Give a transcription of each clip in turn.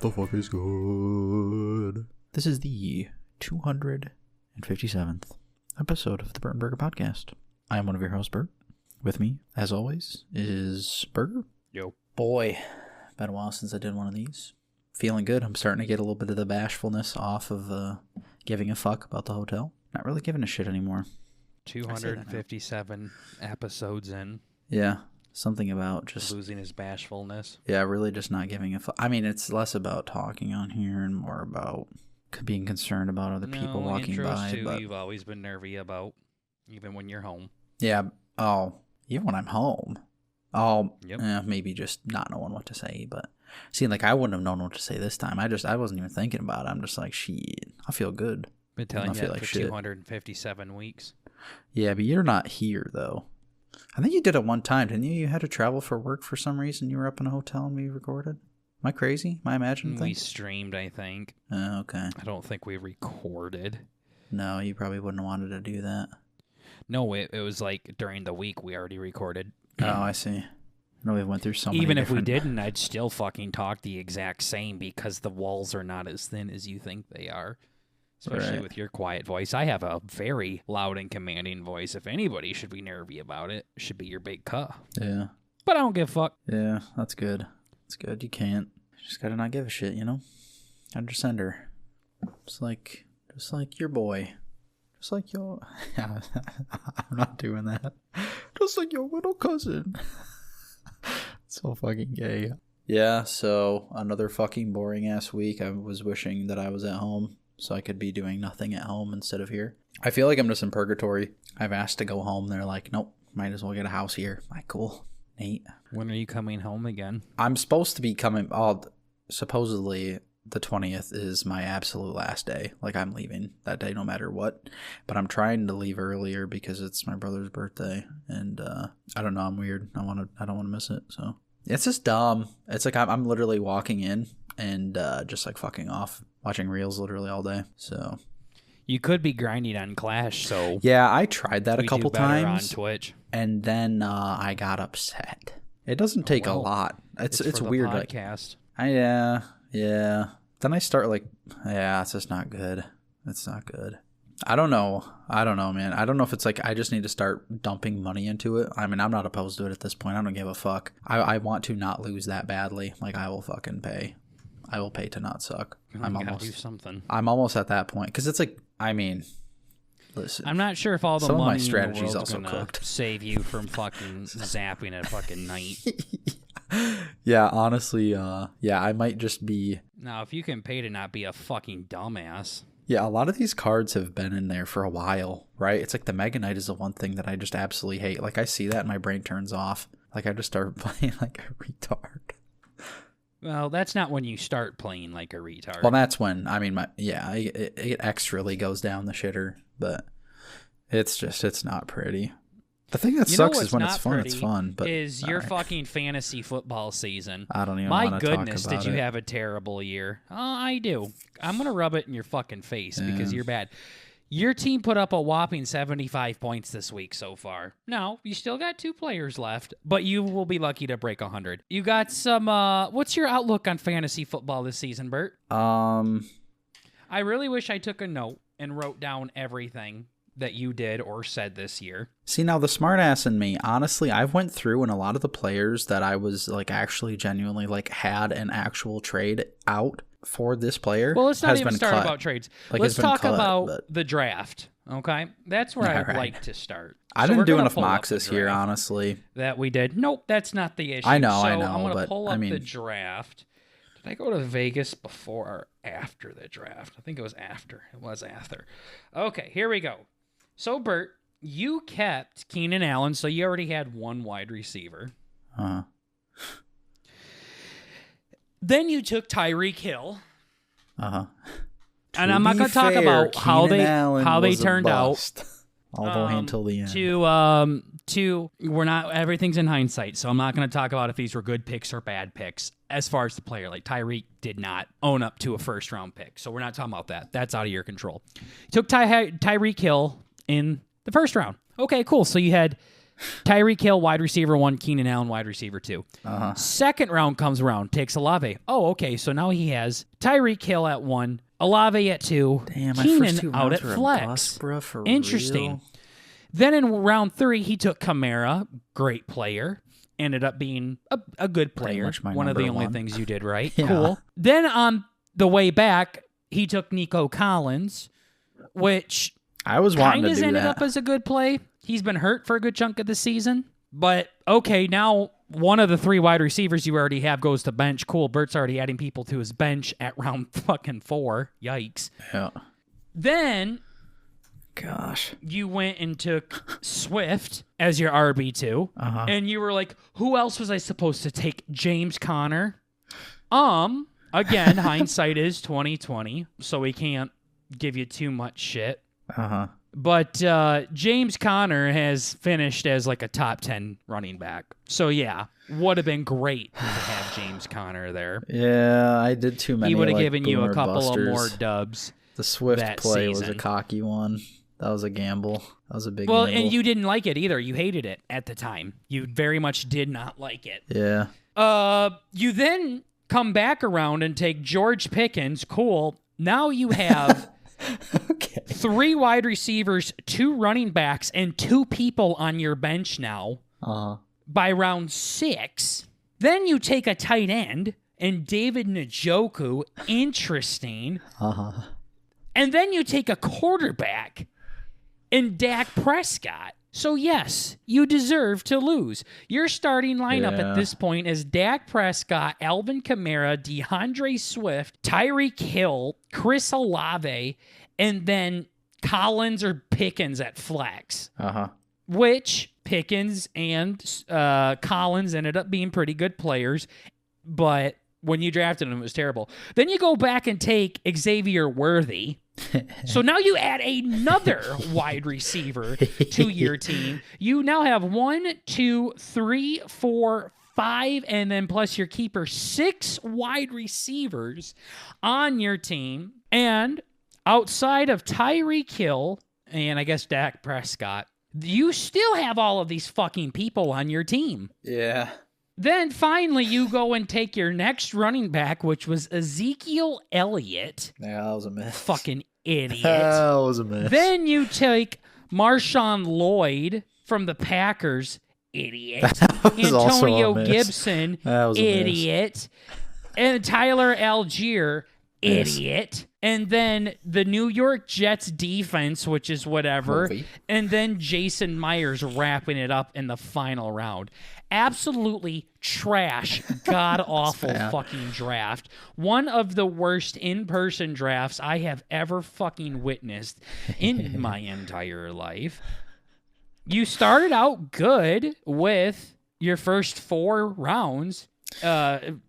the fuck is good? This is the 257th episode of the Bert and Burger Podcast. I am one of your hosts, Bert. With me, as always, is Burger. Yo. Boy, been a while since I did one of these. Feeling good. I'm starting to get a little bit of the bashfulness off of giving a fuck about the hotel. Not really giving a shit anymore. 257 episodes in. Yeah, something about just losing his bashfulness. Yeah, really just not giving a fuck. I mean, it's less about talking on here and more about being concerned about other people walking by. Too, but you've always been nervy about, even when you're home. Yeah. Oh, even when I'm home. Oh, yep. Maybe just not knowing what to say. But see, like I wouldn't have known what to say this time. I wasn't even thinking about it. I'm just like, shit, I feel good. Been telling you that like for shit. 257 weeks. Yeah, but you're not here though. I think you did it one time, didn't you? You had to travel for work for some reason. You were up in a hotel and we recorded. Am I crazy? Am I imagining We things? streamed, I think. Okay. I don't think we recorded. No, you probably wouldn't have wanted to do that. No, it was like during the week we already recorded. Oh, I see. No, we went through so many Even if we different... didn't, I'd still fucking talk the exact same because the walls are not as thin as you think they are. Especially Right. with your quiet voice. I have a very loud and commanding voice. If anybody should be nervy about it, it should be your big cuh. Yeah. But I don't give a fuck. Yeah, that's good. That's good. You can't. You just gotta not give a shit, you know? Undersender. Just like your boy. Just like your... I'm not doing that. Just like your little cousin. So fucking gay. Yeah, so another fucking boring ass week. I was wishing that I was at home so I could be doing nothing at home instead of here. I feel like I'm just in purgatory. I've asked to go home. They're like, nope, might as well get a house here. I'm like, cool. Neat. When are you coming home again? I'm supposed to be coming... supposedly... the 20th is my absolute last day. Like, I'm leaving that day no matter what. But I'm trying to leave earlier because it's my brother's birthday. And I don't know. I'm weird. I don't want to miss it. So it's just dumb. It's like I'm literally walking in and just like fucking off, watching reels literally all day. So You could be grinding on Clash, so... yeah, I tried that a we couple do better times. on Twitch. And then I got upset. It doesn't take a lot. It's for the weird. podcast. Yeah. Then I start like, yeah, it's just not good. It's not good. I don't know, man. I don't know if it's like I just need to start dumping money into it. I mean, I'm not opposed to it at this point. I don't give a fuck. I want to not lose that badly. Like, I will fucking pay. I will pay to not suck. Do something. I'm almost at that point. Because it's like, I mean, listen. I'm not sure if all the some money of my strategies in the also world's gonna cooked. save you from fucking zapping at fucking night. Yeah, honestly, I might just be... Now, if you can pay to not be a fucking dumbass. Yeah, a lot of these cards have been in there for a while, right? It's like the Mega Knight is the one thing that I just absolutely hate. Like, I see that and my brain turns off. Like, I just start playing like a retard. Well, that's not when you start playing like a retard. Well, that's when, I mean, it extrally goes down the shitter, but it's not pretty. The thing that sucks is when it's fun, but... is your fucking fantasy football season. I don't even want to talk about it. My goodness, did you have a terrible year? Oh, I do. I'm going to rub it in your fucking face because you're bad. Your team put up a whopping 75 points this week so far. Now, you still got 2 players left, but you will be lucky to break 100. You got some... what's your outlook on fantasy football this season, Bert? I really wish I took a note and wrote down everything that you did or said this year. See, now the smartass in me, honestly, I've went through and a lot of the players that I was like actually genuinely like had an actual trade out for this player. Well, let's not has even been start cut. about trades. Like, Let's it's been talk cut, about but... the draft. Okay, that's where I'd like to start. I didn't do enough mocks this year, honestly. That we did. Nope, that's not the issue. I know, I'm but gonna pull up I mean, the draft. Did I go to Vegas before or after the draft? I think it was after. It was after. Okay, here we go. So, Bert, you kept Keenan Allen, so you already had one wide receiver. Uh-huh. Then you took Tyreek Hill. Uh-huh. And I'm not going to talk about how they turned out. Although until the end. We're not, everything's in hindsight, so I'm not going to talk about if these were good picks or bad picks. As far as the player, like Tyreek did not own up to a first-round pick, so we're not talking about that. That's out of your control. You took Tyreek Hill in the first round. Okay, cool. So you had Tyreek Hill, wide receiver 1, Keenan Allen, wide receiver 2. Second round comes around, takes Olave. Oh, okay, so now he has Tyreek Hill at 1, Olave at 2, Damn, my first two Keenan out rounds at were a flex. bust, bro, for Interesting. real? Then in round 3, he took Kamara, great player. Ended up being a good player. much my One of the number only one. things you did right. Yeah. Cool. Then on the way back, he took Nico Collins, which I was wanting kind to of do ended that. up as a good play. He's been hurt for a good chunk of the season. But, okay, now one of the 3 wide receivers you already have goes to bench. Cool, Bert's already adding people to his bench at round fucking 4. Yikes. Yeah. Then Gosh. you went and took Swift as your RB2. And you were like, who else was I supposed to take? James Conner? Again, hindsight is 2020, so we can't give you too much shit. But James Conner has finished as like a top 10 running back. So yeah, would have been great to have James Conner there. Yeah, I did too many. He would have like, given you a boomer couple busters. of more dubs. The Swift that play was a season. cocky one. That was a gamble. That was a big Well, gamble. and you didn't like it either. You hated it at the time. You very much did not like it. Yeah. You then come back around and take George Pickens. Cool. Now you have Okay. 3 wide receivers, 2 running backs, and 2 people on your bench now by round 6. Then you take a tight end and David Njoku. Interesting. And then you take a quarterback and Dak Prescott. So, yes, you deserve to lose. Your starting lineup at this point is Dak Prescott, Alvin Kamara, DeAndre Swift, Tyreek Hill, Chris Olave, and then Collins or Pickens at flex. Which Pickens and Collins ended up being pretty good players, but when you drafted them, it was terrible. Then you go back and take Xavier Worthy. So now you add another wide receiver to your team. You now have 1, 2, 3, 4, 5, and then plus your keeper, 6 wide receivers on your team. And outside of Tyreek Hill and I guess Dak Prescott, you still have all of these fucking people on your team. Yeah. Then finally you go and take your next running back, which was Ezekiel Elliott. Yeah, that was a miss. Fucking idiot. That was a miss. Then you take Marshawn Lloyd from the Packers. Idiot. That was also a Antonio miss. Gibson. That was a miss. Idiot. And Tyler Algier. Idiot. And then the New York Jets defense, which is whatever. Movie. And then Jason Myers wrapping it up in the final round. Absolutely trash, god-awful fucking draft. One of the worst in-person drafts I have ever fucking witnessed in my entire life. You started out good with your first 4 rounds.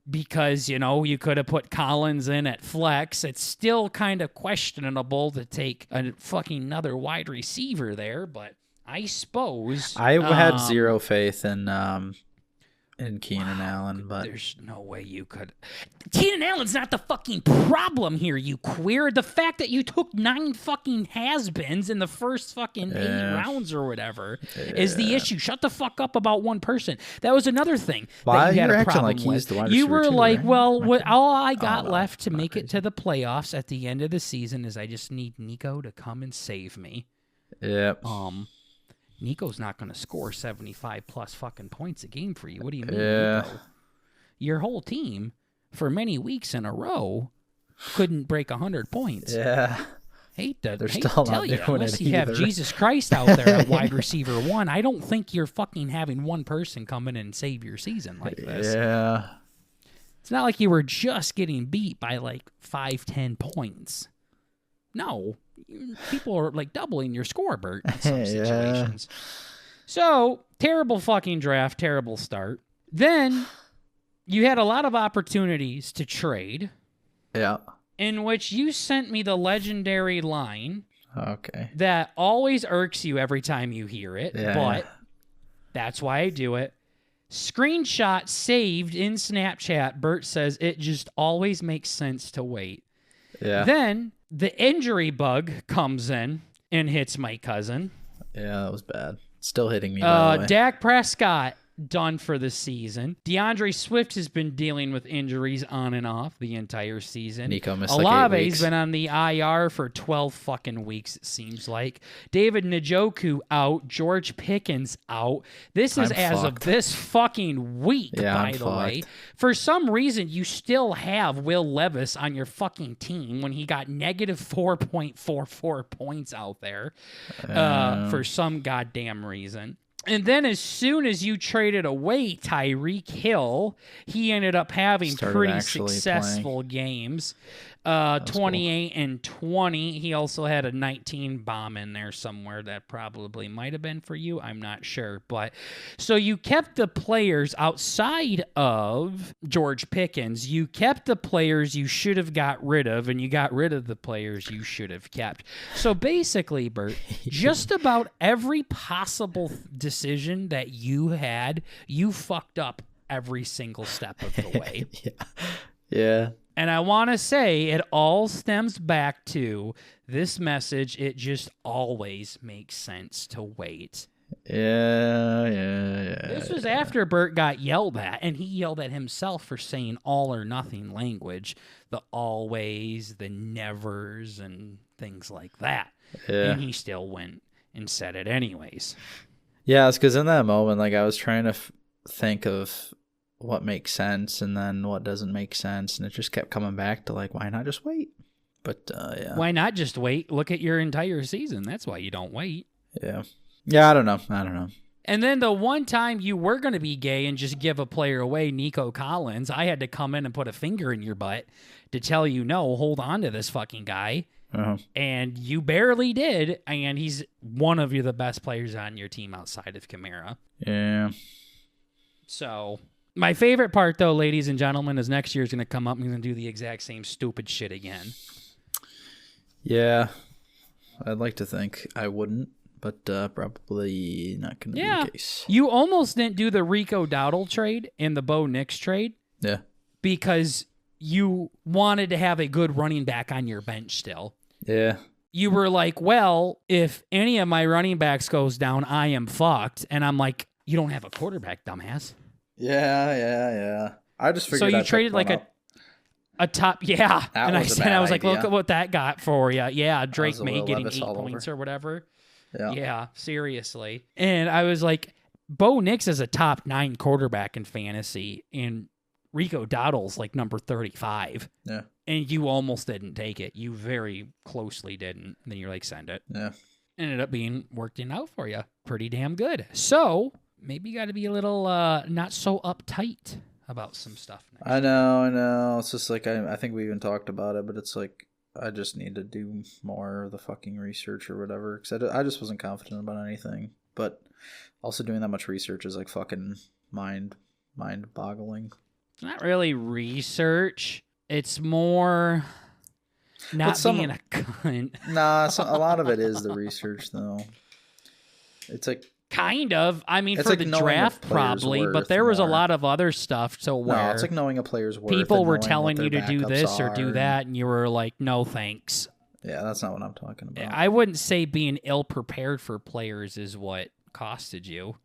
Because, you know, you could have put Collins in at flex. It's still kind of questionable to take a fucking another wide receiver there, but I suppose I had zero faith in Keenan Allen, but there's no way you could. Keenan Allen's not the fucking problem here, you queer. The fact that you took 9 fucking has-beens in the first fucking 8 rounds or whatever is the issue. Shut the fuck up about one person. That was another thing that you had a problem like with. he's the wide You receiver were too, like, right? well, all I got left to make it to the playoffs at the end of the season is I just need Nico to come and save me. Yep. Nico's not going to score 75 plus fucking points a game for you. What do you mean, Yeah. Nico? Your whole team, for many weeks in a row, couldn't break 100 points. Yeah. Hate to still not tell you, doing unless it you have either. Jesus Christ out there at wide receiver 1, I don't think you're fucking having one person come in and save your season like this. Yeah. It's not like you were just getting beat by like 5-10 points. No. People are like doubling your score, Bert, in some situations. So, terrible fucking draft, terrible start. Then you had a lot of opportunities to trade, Yeah. in which you sent me the legendary line Okay. that always irks you every time you hear it, Yeah. but that's why I do it. Screenshot saved in Snapchat. Bert says it just always makes sense to wait. Yeah. Then the injury bug comes in and hits my cousin. Yeah, that was bad. Still hitting me, by the way. Dak Prescott, done for the season. DeAndre Swift has been dealing with injuries on and off the entire season. Nico missed like 8 weeks. Olave's been on the IR for 12 fucking weeks, it seems like. David Njoku out. George Pickens out. This is of this fucking week, by the way. For some reason, you still have Will Levis on your fucking team when he got negative 4.44 points out there for some goddamn reason. And then as soon as you traded away Tyreek Hill, he ended up having pretty successful games. 28 and 20. He also had a 19 bomb in there somewhere that probably might have been for you. I'm not sure. But so you kept the players outside of George Pickens. You kept the players you should have got rid of, and you got rid of the players you should have kept. So basically, Bert, just about every possible decision that you had, you fucked up every single step of the way. Yeah. And I want to say it all stems back to this message. It just always makes sense to wait. Yeah. This was after Bert got yelled at, and he yelled at himself for saying all or nothing language, the always, the nevers, and things like that. Yeah. And he still went and said it anyways. Yeah, it's because in that moment, like I was trying to think of what makes sense and then what doesn't make sense, and it just kept coming back to like, why not just wait? But yeah, why not just wait? Look at your entire season. That's why you don't wait. Yeah, I don't know. And then the one time you were going to be gay and just give a player away, Nico Collins, I had to come in and put a finger in your butt to tell you, no, hold on to this fucking guy. And you barely did, and he's one of the best players on your team outside of Kamara. Yeah. So my favorite part, though, ladies and gentlemen, is next year's going to come up and he's going to do the exact same stupid shit again. Yeah. I'd like to think I wouldn't, but probably not going to be the case. You almost didn't do the Rico Dowdle trade and the Bo Nix trade. Yeah. Because you wanted to have a good running back on your bench still. Yeah. You were like, well, if any of my running backs goes down, I am fucked. And I'm like, you don't have a quarterback, dumbass. Yeah. I just figured. So you traded like a top, yeah. And I was like, look at what that got for you. Yeah, Drake May getting 8 points or whatever. Yeah, seriously. And I was like, Bo Nix is a top 9 quarterback in fantasy, and Rico Dowdle's like number 35. Yeah. And you almost didn't take it. You very closely didn't. And then you're like, send it. Yeah. Ended up being working out for you pretty damn good. So maybe you got to be a little not so uptight about some stuff. I know. It's just like, I think we even talked about it, but it's like, I just need to do more of the fucking research or whatever. Because I just wasn't confident about anything. But also doing that much research is like fucking mind-boggling. It's not really research. It's more not being a cunt. Nah, a lot of it is the research, though. It's like... Kind of. I mean, for like the draft, probably, but there was a lot of other stuff to where... No, it's like knowing a player's worth. People were telling you to do this or do that, and you were like, no, thanks. Yeah, that's not what I'm talking about. I wouldn't say being ill-prepared for players is what costed you.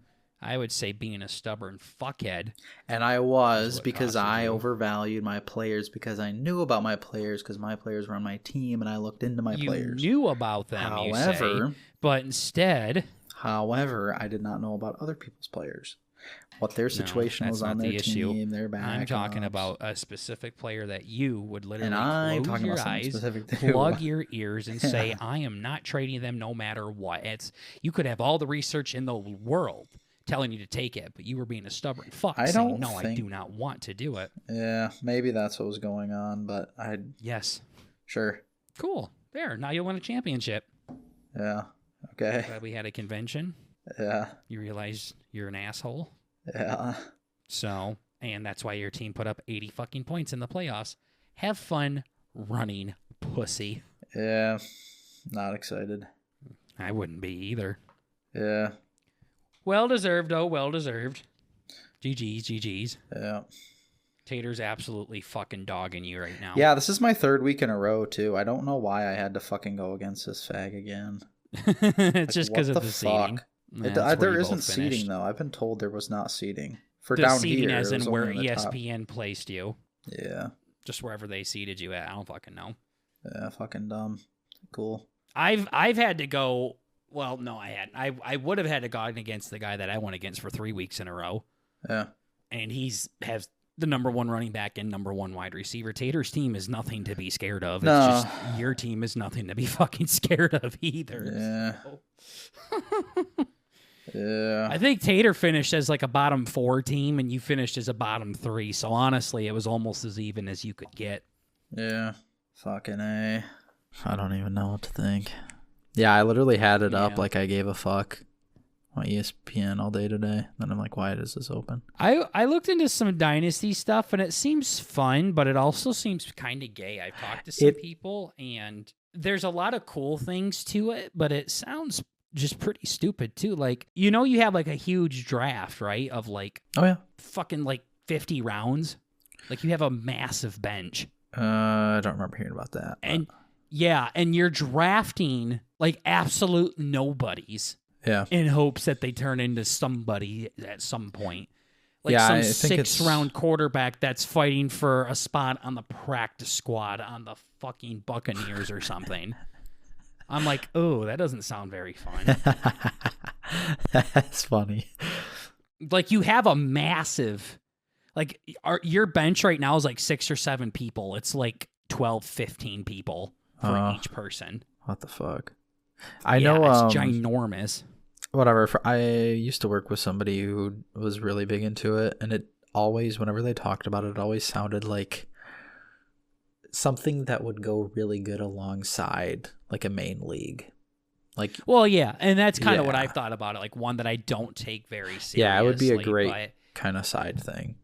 I would say being a stubborn fuckhead. And I was, because I overvalued my players, because I knew about my players, because my players were on my team, and I looked into my players. You knew about them, you say, but instead... However, I did not know about other people's players. What their situation was on their team, their backups. I'm talking about a specific player that you would literally close your eyes, plug your ears, and say, I am not trading them no matter what. You could have all the research in the world telling you to take it, but you were being a stubborn fuck saying, no, I do not want to do it. Yeah, maybe that's what was going on, but Yes. Sure. Cool. There, now you'll win a championship. Yeah. Okay. Glad we had a convention. Yeah. You realize you're an asshole. Yeah. So, and that's why your team put up 80 fucking points in the playoffs. Have fun running, pussy. Yeah. Not excited. I wouldn't be either. Yeah. Well deserved, well deserved. GG's. Yeah. Tater's absolutely fucking dogging you right now. Yeah, this is my 3rd week in a row, too. I don't know why I had to fucking go against this fag again. It's just because of the seeding. There isn't seating though. I've been told there was not seating for the down seating here. as in where top. ESPN placed you. Yeah. Just wherever they seated you at. I don't fucking know. Yeah, fucking dumb. Cool. I've had to go. Well, no, I hadn't. I would have had to go against the guy that I went against for 3 weeks in a row. Yeah. And has the number 1 running back and number 1 wide receiver. Tater's team is nothing to be scared of. No. It's just your team is nothing to be fucking scared of either. Yeah. Yeah. I think Tater finished as like a bottom 4 team, and you finished as a bottom 3. So honestly, it was almost as even as you could get. Yeah. Fucking A. I don't even know what to think. Yeah, I literally had it up like I gave a fuck on ESPN all day today. Then I'm like, why is this open? I looked into some Dynasty stuff, and it seems fun, but it also seems kind of gay. I've talked to some people, and there's a lot of cool things to it, but it sounds just pretty stupid, too. Like, you have like a huge draft, right, of like fucking like 50 rounds. Like, you have a massive bench. I don't remember hearing about that. And yeah, and you're drafting like absolute nobodies. Yeah. In hopes that they turn into somebody at some point. Like some 6th-round quarterback that's fighting for a spot on the practice squad on the fucking Buccaneers or something. I'm like, oh, that doesn't sound very fun. That's funny. Like, you have a massive... Like, your bench right now is like 6 or 7 people. It's like 12, 15 people for each person. What the fuck? I know it's ginormous. Whatever. I used to work with somebody who was really big into it, and it always, whenever they talked about it, it always sounded like something that would go really good alongside like a main league. Like, well, yeah, and that's kind of what I've thought about it. Like one that I don't take very seriously. Yeah, it would be a great kind of side thing.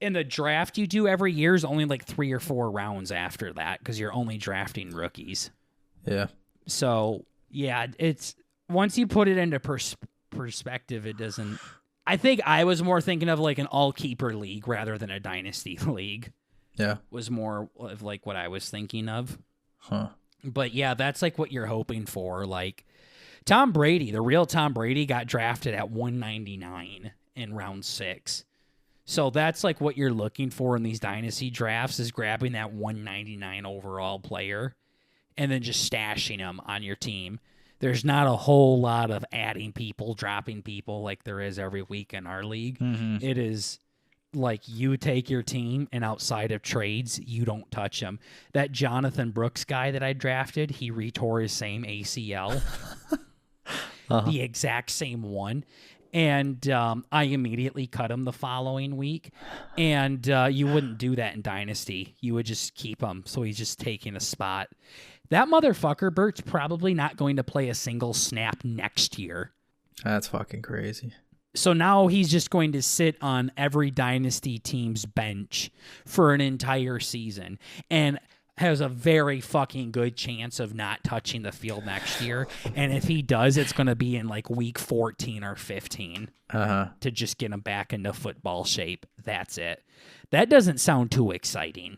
In the draft you do every year is only like 3 or 4 rounds after that because you're only drafting rookies. Yeah. So, yeah, it's once you put it into perspective, it doesn't... I think I was more thinking of like an all-keeper league rather than a dynasty league. Yeah. Was more of like what I was thinking of. Huh. But yeah, that's like what you're hoping for. Like Tom Brady, the real Tom Brady got drafted at 199 in round 6. So that's like what you're looking for in these dynasty drafts is grabbing that 199 overall player and then just stashing them on your team. There's not a whole lot of adding people, dropping people like there is every week in our league. Mm-hmm. It is like you take your team and outside of trades, you don't touch them. That Jonathan Brooks guy that I drafted, he retore his same ACL. The exact same one. And I immediately cut him the following week. And you wouldn't do that in Dynasty. You would just keep him. So he's just taking a spot. That motherfucker, Bert's probably not going to play a single snap next year. That's fucking crazy. So now he's just going to sit on every Dynasty team's bench for an entire season. And has a very fucking good chance of not touching the field next year. And if he does, it's going to be in like week 14 or 15 to just get him back into football shape. That's it. That doesn't sound too exciting.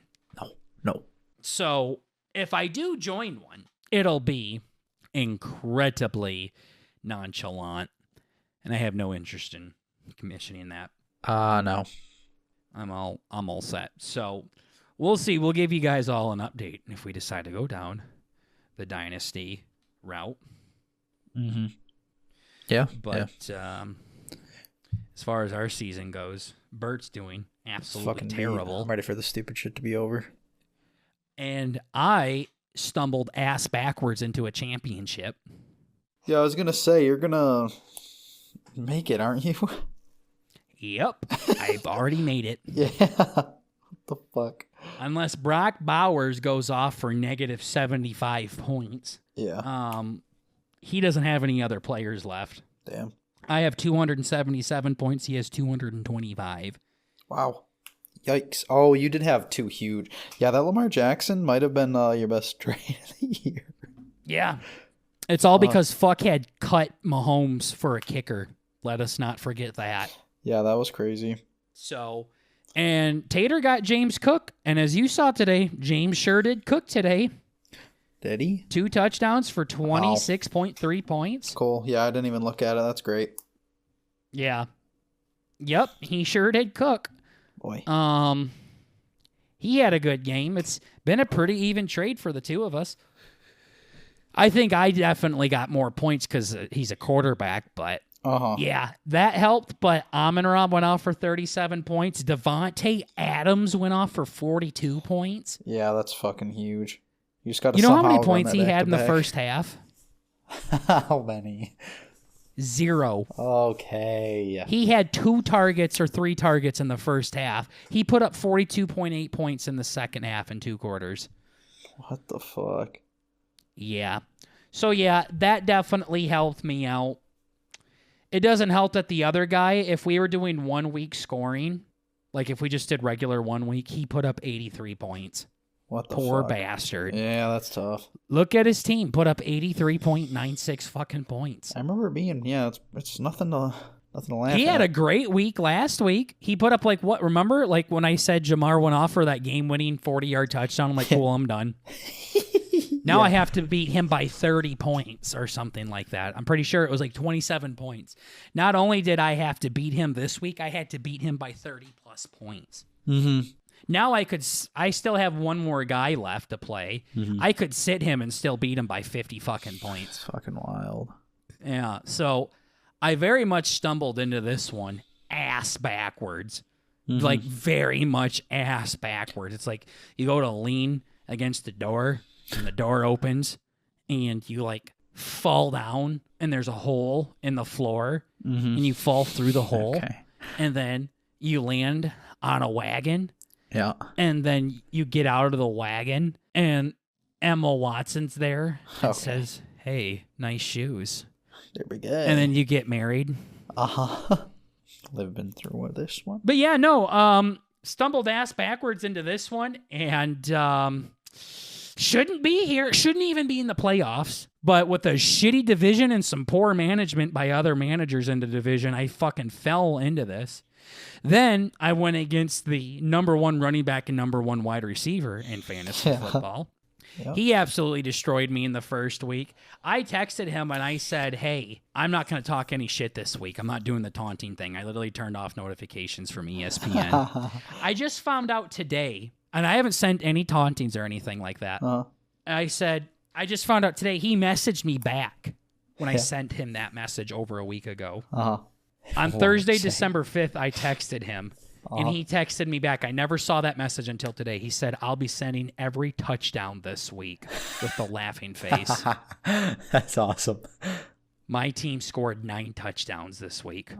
No. So if I do join one, it'll be incredibly nonchalant. And I have no interest in commissioning that. No. I'm all set. So we'll see. We'll give you guys all an update if we decide to go down the Dynasty route. Mm-hmm. Yeah. But as far as our season goes, Bert's doing absolutely terrible. I'm ready for the stupid shit to be over. And I stumbled ass backwards into a championship. Yeah, I was going to say, you're going to make it, aren't you? Yep. I've already made it. Yeah. What the fuck? Unless Brock Bowers goes off for negative 75 points. Yeah. He doesn't have any other players left. Damn. I have 277 points. He has 225. Wow. Yikes. Oh, you did have 2 huge. Yeah, that Lamar Jackson might have been your best trade of the year. Yeah. It's all because Fuck had cut Mahomes for a kicker. Let us not forget that. Yeah, that was crazy. So, and Tater got James Cook. And as you saw today, James sure did cook today. Did he? 2 touchdowns for 26.3 points. Cool. Yeah, I didn't even look at it. That's great. Yeah. Yep, he sure did cook. Boy. He had a good game. It's been a pretty even trade for the two of us. I think I definitely got more points because he's a quarterback, but yeah, that helped. But Amon-Ra went off for 37 points. Devontae Adams went off for 42 points. Yeah, that's fucking huge. You just got to You know how many points he had in the first half? How many? 0. Okay. He had 2 targets or 3 targets in the first half. He put up 42.8 points in the second half in 2 quarters. What the fuck? Yeah. So, yeah, that definitely helped me out. It doesn't help that the other guy, if we were doing 1 week scoring, like if we just did regular 1 week, he put up 83 points. What the Poor fuck? bastard. Yeah, that's tough. Look at his team. Put up 83.96 fucking points. I remember being, it's nothing to laugh at. He had a great week last week. He put up remember when I said Jamar went off for that game-winning 40-yard touchdown? I'm like, cool, I'm done. Now I have to beat him by 30 points or something like that. I'm pretty sure it was like 27 points. Not only did I have to beat him this week, I had to beat him by 30-plus points. Mm-hmm. Now I still have one more guy left to play. Mm-hmm. I could sit him and still beat him by 50 fucking points. It's fucking wild. Yeah, so I very much stumbled into this one ass backwards. Mm-hmm. Like very much ass backwards. It's like you go to lean against the door and the door opens and you fall down and there's a hole in the floor and you fall through the hole and then you land on a wagon. Yeah. And then you get out of the wagon and Emma Watson's there and says, "Hey, nice shoes." There we go. And then you get married. I've been through with this one. But yeah, no, stumbled ass backwards into this one and shouldn't be here. Shouldn't even be in the playoffs. But with a shitty division and some poor management by other managers in the division, I fucking fell into this. Then I went against the number 1 running back and number 1 wide receiver in fantasy football. Yep. He absolutely destroyed me in the first week. I texted him and I said, "Hey, I'm not going to talk any shit this week. I'm not doing the taunting thing." I literally turned off notifications from ESPN. I just found out today, and I haven't sent any tauntings or anything like that. I said, I just found out today he messaged me back when I sent him that message over a week ago. On Thursday, December 5th, I texted him, and he texted me back. I never saw that message until today. He said, "I'll be sending every touchdown this week," with the laughing face. That's awesome. My team scored 9 touchdowns this week.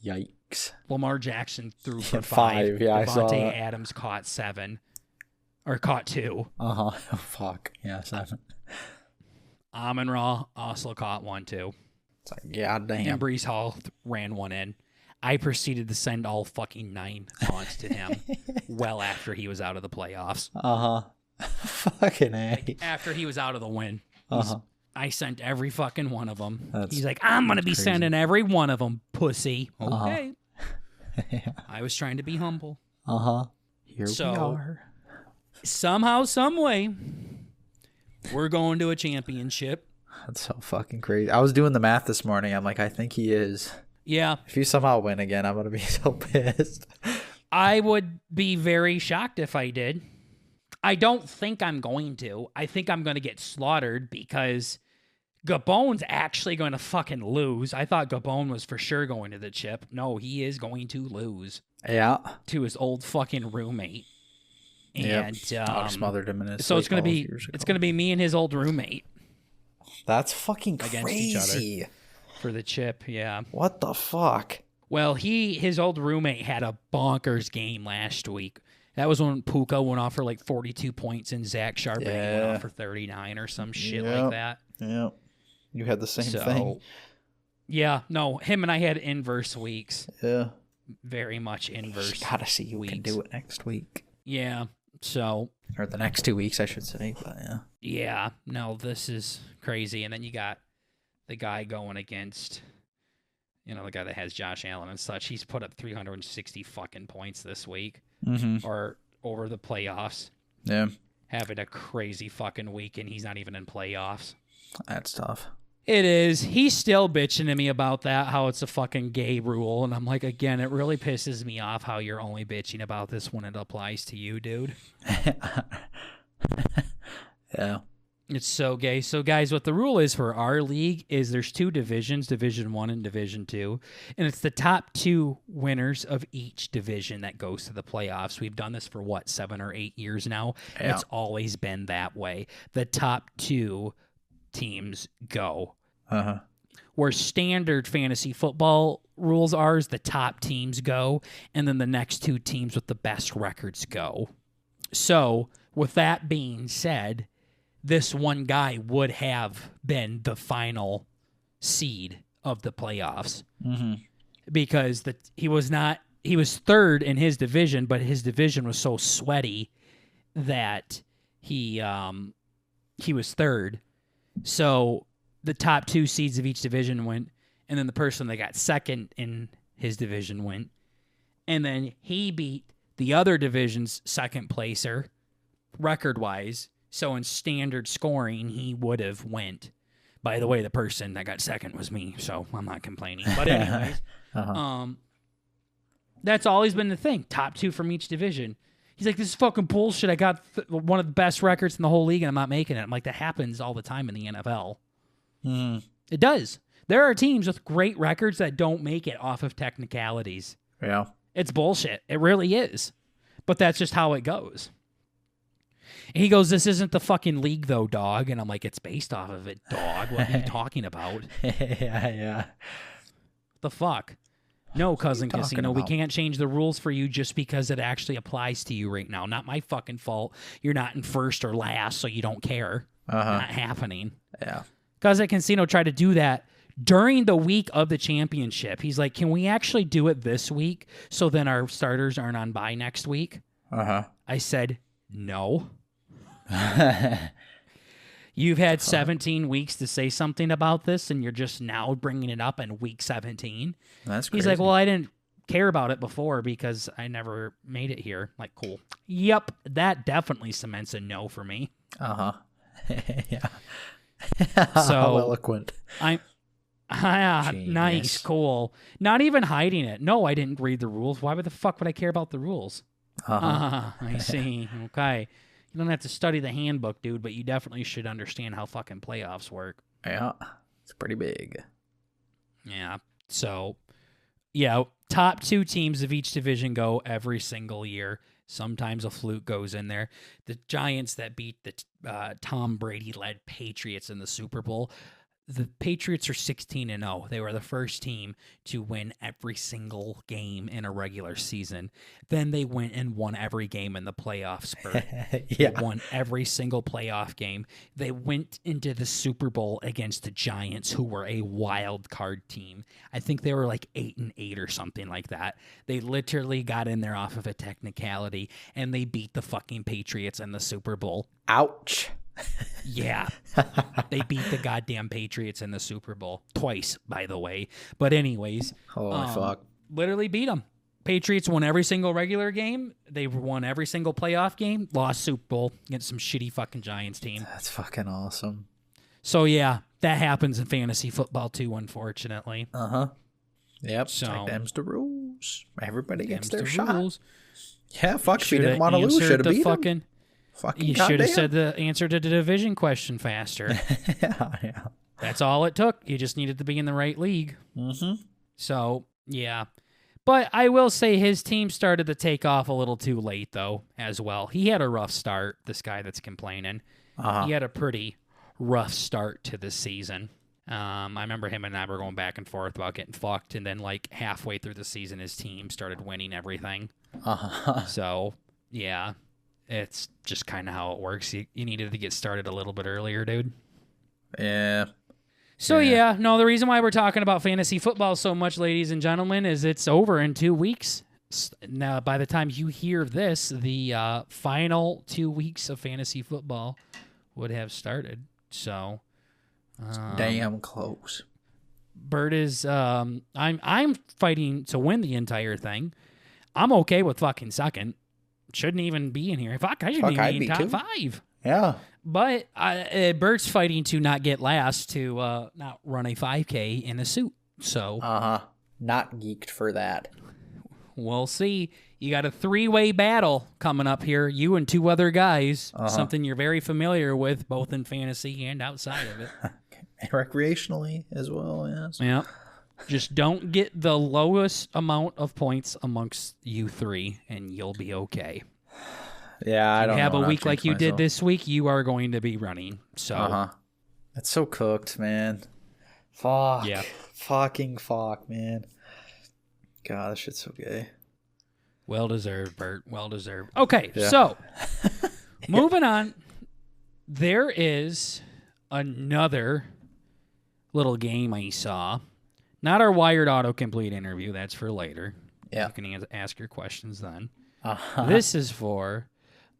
Yikes. Lamar Jackson threw for 5. 5, yeah, I saw Devontae that. Adams caught 7. Or caught 2. Oh, fuck. Yeah, 7. Amon-Ra also caught 1, too. It's like, goddamn. And Breece Hall ran 1 in. I proceeded to send all fucking 9 taunts to him well after he was out of the playoffs. Fucking A. After he was out of the win. I sent every fucking one of them. That's He's like, "I'm going to be sending every one of them, pussy." Okay. Yeah. I was trying to be humble. Here we are. Somehow, some way, we're going to a championship. That's so fucking crazy. I was doing the math this morning. I'm like, I think he is. Yeah. If you somehow win again, I'm going to be so pissed. I would be very shocked if I did. I don't think I'm going to. I think I'm going to get slaughtered because Gabon's actually going to fucking lose. I thought Gabon was for sure going to the chip. No, he is going to lose. Yeah. To his old fucking roommate. And smothered him in his so it's going to be me and his old roommate. That's fucking crazy. Against each other for the chip, yeah. What the fuck? Well, his old roommate had a bonkers game last week. That was when Puka went off for like 42 points and Zach Charbonnet went off for 39 or some shit like that. Yeah. You had the same thing. Yeah, no, him and I had inverse weeks. Yeah. Very much inverse. Just gotta see who can do it next week. Yeah, so. Or the next 2 weeks, I should say, but yeah. Yeah, no, this is crazy. And then you got the guy going against, the guy that has Josh Allen and such. He's put up 360 fucking points this week or over the playoffs. Yeah. having a crazy fucking week, and he's not even in playoffs. That's tough. It is. He's still bitching to me about that, how it's a fucking gay rule. And I'm like, again, it really pisses me off how you're only bitching about this when it applies to you, dude. Yeah. It's so gay. So, guys, what the rule is for our league is there's 2 divisions, Division 1 and Division 2. And it's the top 2 winners of each division that goes to the playoffs. We've done this for, 7 or 8 years now? Yeah. It's always been that way. The top 2 teams go. Uh-huh. Where standard fantasy football rules are is the top teams go, and then the next 2 teams with the best records go. So, with that being said, this one guy would have been the final seed of the playoffs. Mm-hmm. Because he was 3rd in his division, but his division was so sweaty that he was 3rd. So the top 2 seeds of each division went, and then the person that got 2nd in his division went. And then he beat the other division's 2nd placer, record-wise. So in standard scoring, he would have went. By the way, the person that got 2nd was me, so I'm not complaining. But anyways, that's always been the thing. Top 2 from each division. He's like, this is fucking bullshit. I got one of the best records in the whole league, and I'm not making it. I'm like, that happens all the time in the NFL. Mm. It does. There are teams with great records that don't make it off of technicalities. Yeah. It's bullshit. It really is. But that's just how it goes. And he goes, this isn't the fucking league, though, dog. And I'm like, it's based off of it, dog. What are you talking about? Yeah. The fuck? No, Cousin Casino, we about? can't change the rules for you just because it actually applies to you right now. Not my fucking fault. You're not in first or last, so you don't care. Not happening. Yeah. Cousin Casino tried to do that during the week of the championship. He's like, can we actually do it this week so then our starters aren't on bye next week? I said, no. You've had 17 weeks to say something about this, and you're just now bringing it up in week 17. That's crazy. He's like, well, I didn't care about it before because I never made it here. Like, cool. Yep, that definitely cements a no for me. Yeah. So How eloquent. Nice, cool. Not even hiding it. No, I didn't read the rules. Why the fuck would I care about the rules? I see. Okay. You don't have to study the handbook, dude, but you definitely should understand how fucking playoffs work. Yeah. It's pretty big. Yeah. So, yeah, top 2 teams of each division go every single year. Sometimes a fluke goes in there. The Giants that beat the Tom Brady-led Patriots in the Super Bowl, the Patriots are 16-0. They were the first team to win every single game in a regular season. Then they went and won every game in the playoff spurt. Yeah. They won every single playoff game. They went into the Super Bowl against the Giants, who were a wild card team. I think they were like 8-8 or something like that. They literally got in there off of a technicality, and they beat the fucking Patriots in the Super Bowl. Ouch. Yeah. They beat the goddamn Patriots in the Super Bowl. Twice, by the way. But anyways. Holy fuck. Literally beat them. Patriots won every single regular game. They won every single playoff game. Lost Super Bowl against some shitty fucking Giants team. That's fucking awesome. So, yeah, that happens in fantasy football, too, unfortunately. Yep. So, like them's the rules. Everybody gets them's their the shot. rules. Yeah, fuck. If you didn't want to lose, should have beat them. Fucking you should have goddamn. said the answer to the division question faster. Yeah. That's all it took. You just needed to be in the right league. So, yeah. But I will say his team started to take off a little too late, though, as well. He had a rough start, this guy that's complaining. He had a pretty rough start to the season. I remember him and I were going back and forth about getting fucked, and then, like, halfway through the season, his team started winning everything. So, yeah. It's just kind of how it works. You needed to get started a little bit earlier, dude. Yeah. So, no, the reason why we're talking about fantasy football so much, ladies and gentlemen, is it's over in 2 weeks. Now, by the time you hear this, the final 2 weeks of fantasy football would have started. So, damn close. Bert is, I'm fighting to win the entire thing. I'm okay with fucking second. shouldn't even be in here. Fuck, I shouldn't Fuck, even I'd be in be top too. 5. Yeah. But Bert's fighting to not get last to not run a 5K in a suit. So Not geeked for that. we'll see. You got a 3-way battle coming up here. You and 2 other guys. Something you're very familiar with, both in fantasy and outside of it. Recreationally as well, yes. Yeah. Just don't get the lowest amount of points amongst you 3, and you'll be okay. Yeah, I don't have know a how to week like jinx you did myself. this week, you are going to be running. So, It's so cooked, man. Fuck. Yeah. Fucking fuck, man. God, this shit's so gay. well deserved, Bert. Well deserved. Okay, Yeah. so moving on. There is another little game I saw. Not our wired autocomplete interview. That's for later. Yeah. You can ask your questions then. Uh-huh. This is for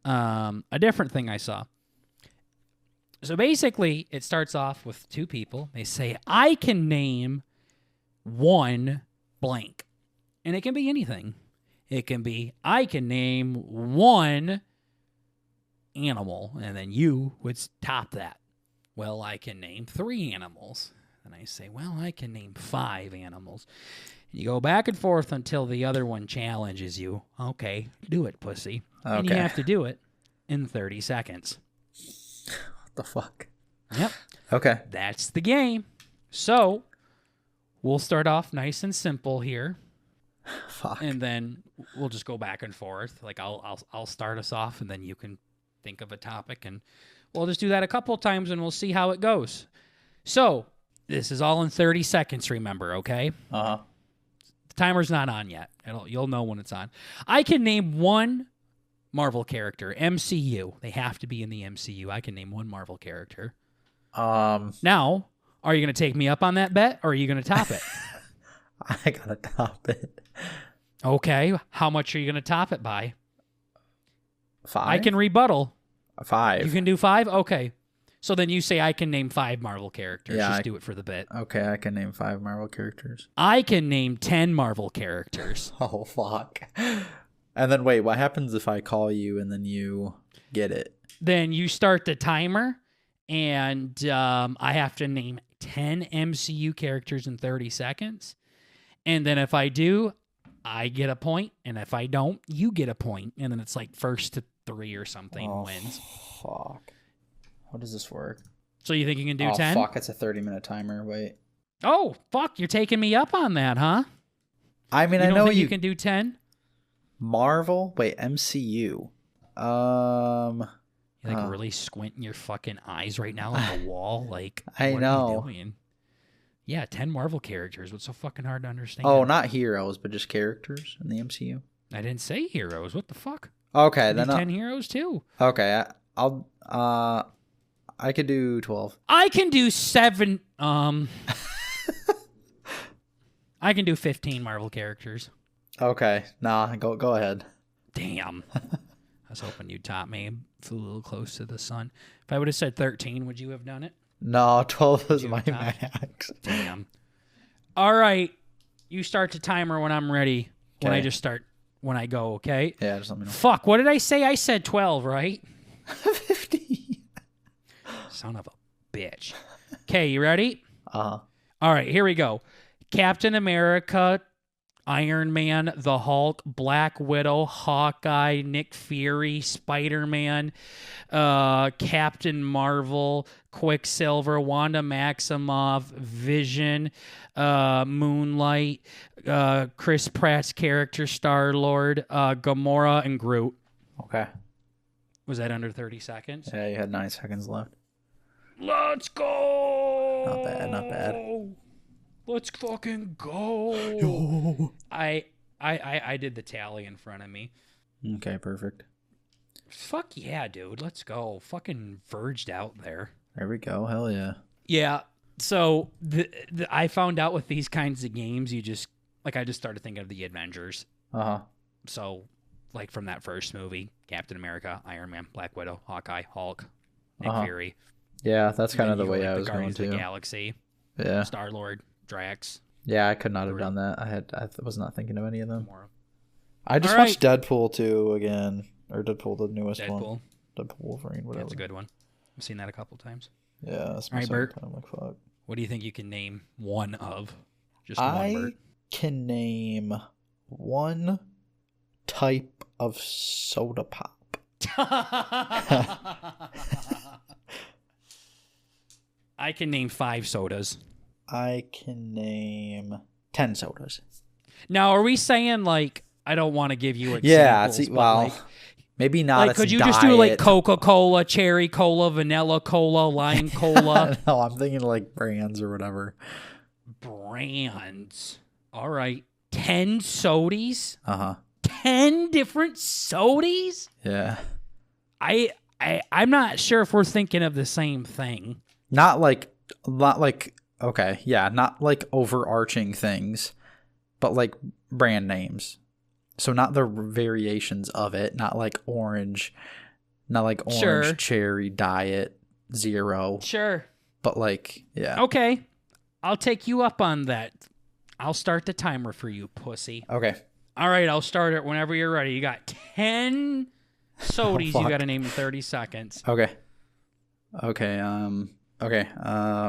a different thing I saw. So basically, it starts off with 2 people. They say, I can name one blank. And it can be anything. It can be, I can name one animal. And then you would top that. Well, I can name 3 animals. And I say, well, I can name 5 animals. You go back and forth until the other one challenges you. Okay, do it, pussy. And you Okay. have to do it in 30 seconds. What the fuck? Yep, Okay. that's the game. So, we'll start off nice and simple here, Fuck. and then we'll just go back and forth. Like I'll start us off, and then you can think of a topic, and we'll just do that a couple of times, and we'll see how it goes. So, this is all in 30 seconds, remember, okay? Uh-huh. The timer's not on yet. You'll know when it's on. I can name one Marvel character, MCU. They have to be in the MCU. I can name one Marvel character. Now, are you going to take me up on that bet, or are you going to top it? I gotta top it. Okay. How much are you going to top it by? 5? I can rebuttal. 5. You can do 5? Okay. So then you say I can name 5 Marvel characters. Yeah, Just do it for the bit. Okay, I can name 5 Marvel characters. I can name 10 Marvel characters. Oh, fuck. And then wait, what happens if I call you and then you get it? Then you start the timer, and I have to name 10 MCU characters in 30 seconds. And then if I do, I get a point. And if I don't, you get a point. And then it's like first to 3 or something wins. Fuck. How does this work? So you think you can do 10? Fuck, it's a 30-minute timer. Wait. Oh, fuck. You're taking me up on that, huh? I mean, You I don't know think you you can do 10? Marvel? Wait, MCU. You're like really squinting your fucking eyes right now on the wall. Like, I what know. Are you doing? Yeah, 10 Marvel characters. What's so fucking hard to understand? Oh, not heroes, but just characters in the MCU. I didn't say heroes. What the fuck? Okay, I then do 10 heroes too. okay, I could do 12. I can do 7. I can do 15 Marvel characters. Okay, nah, go ahead. Damn. I was hoping you'd top me. Flew a little close to the sun. If I would have said 13, would you have done it? No, 12 is You my top. max. Damn. All right. You start the timer when I'm ready. When I Okay. just start, when I go, okay? Yeah, just let me know. Fuck, what did I say? I said 12, right? 15. Son of a bitch. Okay, you ready? Uh-huh. All right, here we go. Captain America, Iron Man, the Hulk, Black Widow, Hawkeye, Nick Fury, Spider-Man, Captain Marvel, Quicksilver, Wanda Maximoff, Vision, Moonlight, Chris Pratt's character, Star-Lord, Gamora, and Groot. Okay. Was that under 30 seconds? Yeah, you had 9 seconds left. Let's go! Not bad, not bad. Let's fucking go! I did the tally in front of me. Okay, perfect. Fuck yeah, dude. Let's go. Fucking verged out there. There we go. Hell yeah. Yeah. So I found out with these kinds of games, you just I just started thinking of the Avengers. Uh-huh. So like from that first movie, Captain America, Iron Man, Black Widow, Hawkeye, Hulk, Nick Fury. Yeah, that's kind of the Then you way go, I the was going Guardians of the to. Galaxy, Yeah. Star-Lord, Drax. Yeah, I could not have Groot. done that. I was not thinking of any of them. Gamora. I just All watched Deadpool 2 again. Or Deadpool, the newest one. Deadpool. Deadpool Wolverine, whatever. That's a good one. I've seen that a couple times. Yeah, that's my All right, second Bert. time. Like, fuck. What do you think you can name one of? Just one, I Bert. can name one type of soda pop. I can name 5 sodas. I can name 10 sodas. Now, are we saying, like, I don't want to give you examples? Yeah, but, well, like, maybe not. like, its could you diet. just do, like, Coca-Cola, cherry cola, vanilla cola, lime cola? No, I'm thinking like brands or whatever. Brands. All right. 10 sodies? Uh-huh. 10 different sodies? Yeah. I'm not sure if we're thinking of the same thing. Not like, okay, yeah, not like overarching things, but like brand names. So not the variations of it, not like orange, Sure. cherry, diet, zero. Sure. But like, yeah. Okay. I'll take you up on that. I'll start the timer for you, pussy. Okay. All right, I'll start it whenever you're ready. You got 10 sodies you got to name in 30 seconds. Okay. Okay.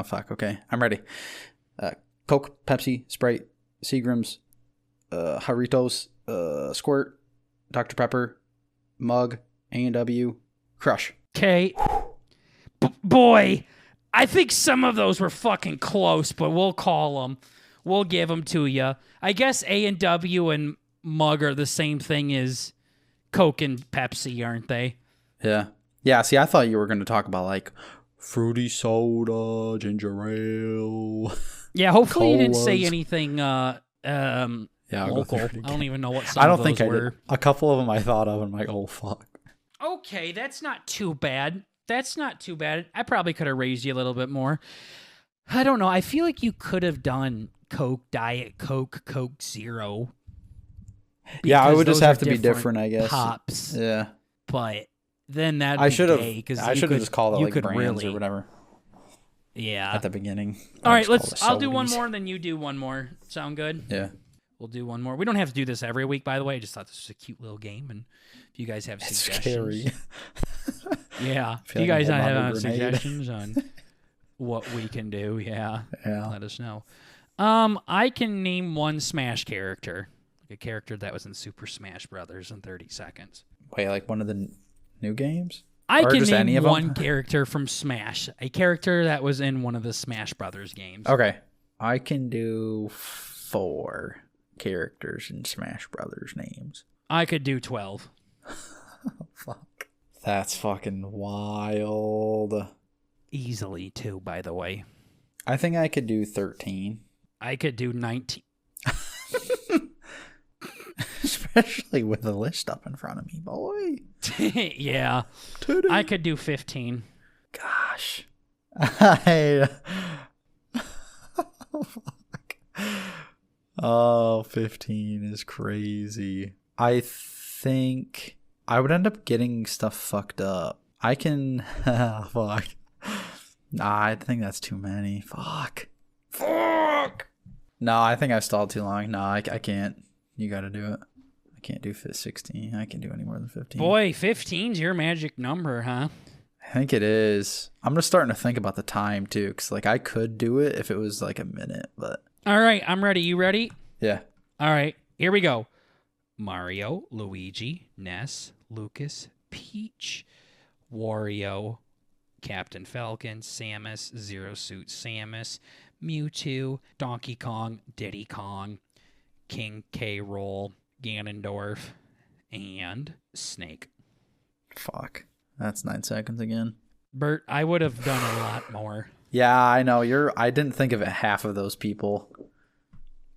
Fuck. Okay. I'm ready. Coke, Pepsi, Sprite, Seagram's, Doritos, Squirt, Dr. Pepper, Mug, A&W, Crush. Okay. Boy, I think some of those were fucking close, but we'll call them. We'll give them to you. I guess A&W and Mug are the same thing as Coke and Pepsi, aren't they? Yeah. Yeah, see, I thought you were going to talk about, like, fruity soda, ginger ale. Yeah, hopefully you didn't say Colas. anything Yeah, I'll go local. through it I again. don't even know what some I don't of think those I were. did. A couple of them I thought of, and I'm like, oh, fuck. Okay, that's not too bad. That's not too bad. I probably could have raised you a little bit more. I don't know. I feel like you could have done Coke, Diet Coke, Coke Zero. Yeah, I because would just those have are to be different, I guess. Pops, Yeah. but then that I should have just called it, you like, could brands really, or whatever Yeah. at the beginning. All right, I'll just call I'll do one sodies. more, then you do one more. Sound good? Yeah. We'll do one more. We don't have to do this every week, by the way. I just thought this was a cute little game, and if you guys have It's suggestions, scary. yeah, if feel you like guys I'm holding have on to a grenade. suggestions on what we can do, yeah, Yeah. let us know. I can name one Smash character, like a character that was in Super Smash Brothers in 30 seconds. Wait, like one of the new games? I Or can just any name of them? one character from Smash, a character that was in one of the Smash Brothers games. Okay. I can do 4 characters in Smash Brothers names. I could do 12. Fuck. That's fucking wild. Easily, too, by the way. I think I could do 13. I could do 19. Especially with the list up in front of me, boy. Yeah. I could do 15. Gosh. I... Oh, fuck. Oh, 15 is crazy. I think I would end up getting stuff fucked up. I can... Fuck. Nah, I think that's too many. Fuck. No, I think I stalled too long. No, I can't. You gotta do it. I can't do 16. I can't do any more than 15. Boy, 15's your magic number, huh? I think it is. I'm just starting to think about the time, too, because, like, I could do it if it was, like, a minute, but... All right, I'm ready. You ready? Yeah. All right, here we go. Mario, Luigi, Ness, Lucas, Peach, Wario, Captain Falcon, Samus, Zero Suit Samus, Mewtwo, Donkey Kong, Diddy Kong, King K. Rool, Ganondorf, and Snake. Fuck. That's 9 seconds again. Bert, I would have done a lot more. Yeah, I know. I didn't think of it, half of those people.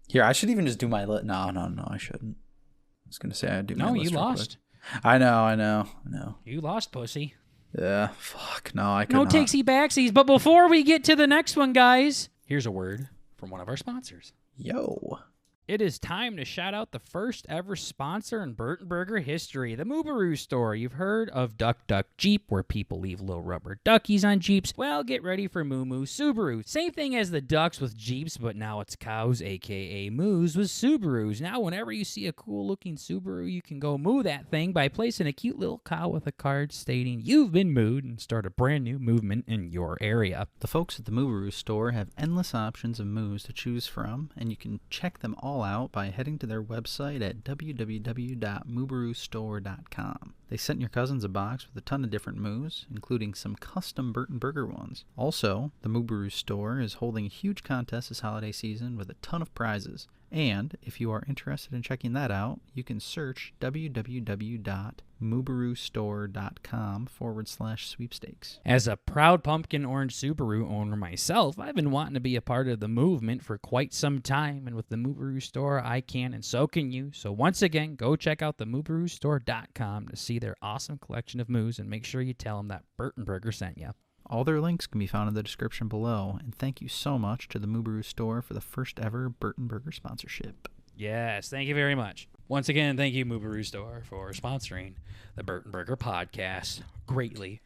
Here, I should even just do my list. No, I shouldn't. I was going to say I'd do my No, list. you real lost. quick. I know. You lost, pussy. Yeah, fuck. No, I could No not. takesy backsies. But before we get to the next one, guys, here's a word from one of our sponsors. Yo. It is time to shout out the first ever sponsor in Burton Burger history, the Moobaroo Store. You've heard of Duck Duck Jeep, where people leave little rubber duckies on Jeeps. Well, get ready for Moo Moo Subaru. Same thing as the ducks with Jeeps, but now it's cows, aka moos, with Subarus. Now, whenever you see a cool-looking Subaru, you can go moo that thing by placing a cute little cow with a card stating you've been mooed and start a brand new movement in your area. The folks at the Moobaroo Store have endless options of moos to choose from, and you can check them all out by heading to their website at www.moobaroostore.com. They sent your cousins a box with a ton of different moos, including some custom Burton Burger ones. Also, the Moobaroo Store is holding a huge contest this holiday season with a ton of prizes. And if you are interested in checking that out, you can search www.moobaroostore.com/sweepstakes. As a proud pumpkin orange Subaru owner myself, I've been wanting to be a part of the movement for quite some time, and with the Moobaroo Store, I can and so can you. So once again, go check out the moobaroostore.com to see their awesome collection of moos, and make sure you tell them that Burton Burger sent you. All their links can be found in the description below, and thank you so much to the Moobaroo Store for the first ever Burton Burger sponsorship. Yes, thank you very much. Once again, thank you, Moobaroo Store, for sponsoring the Burton Burger podcast. Greatly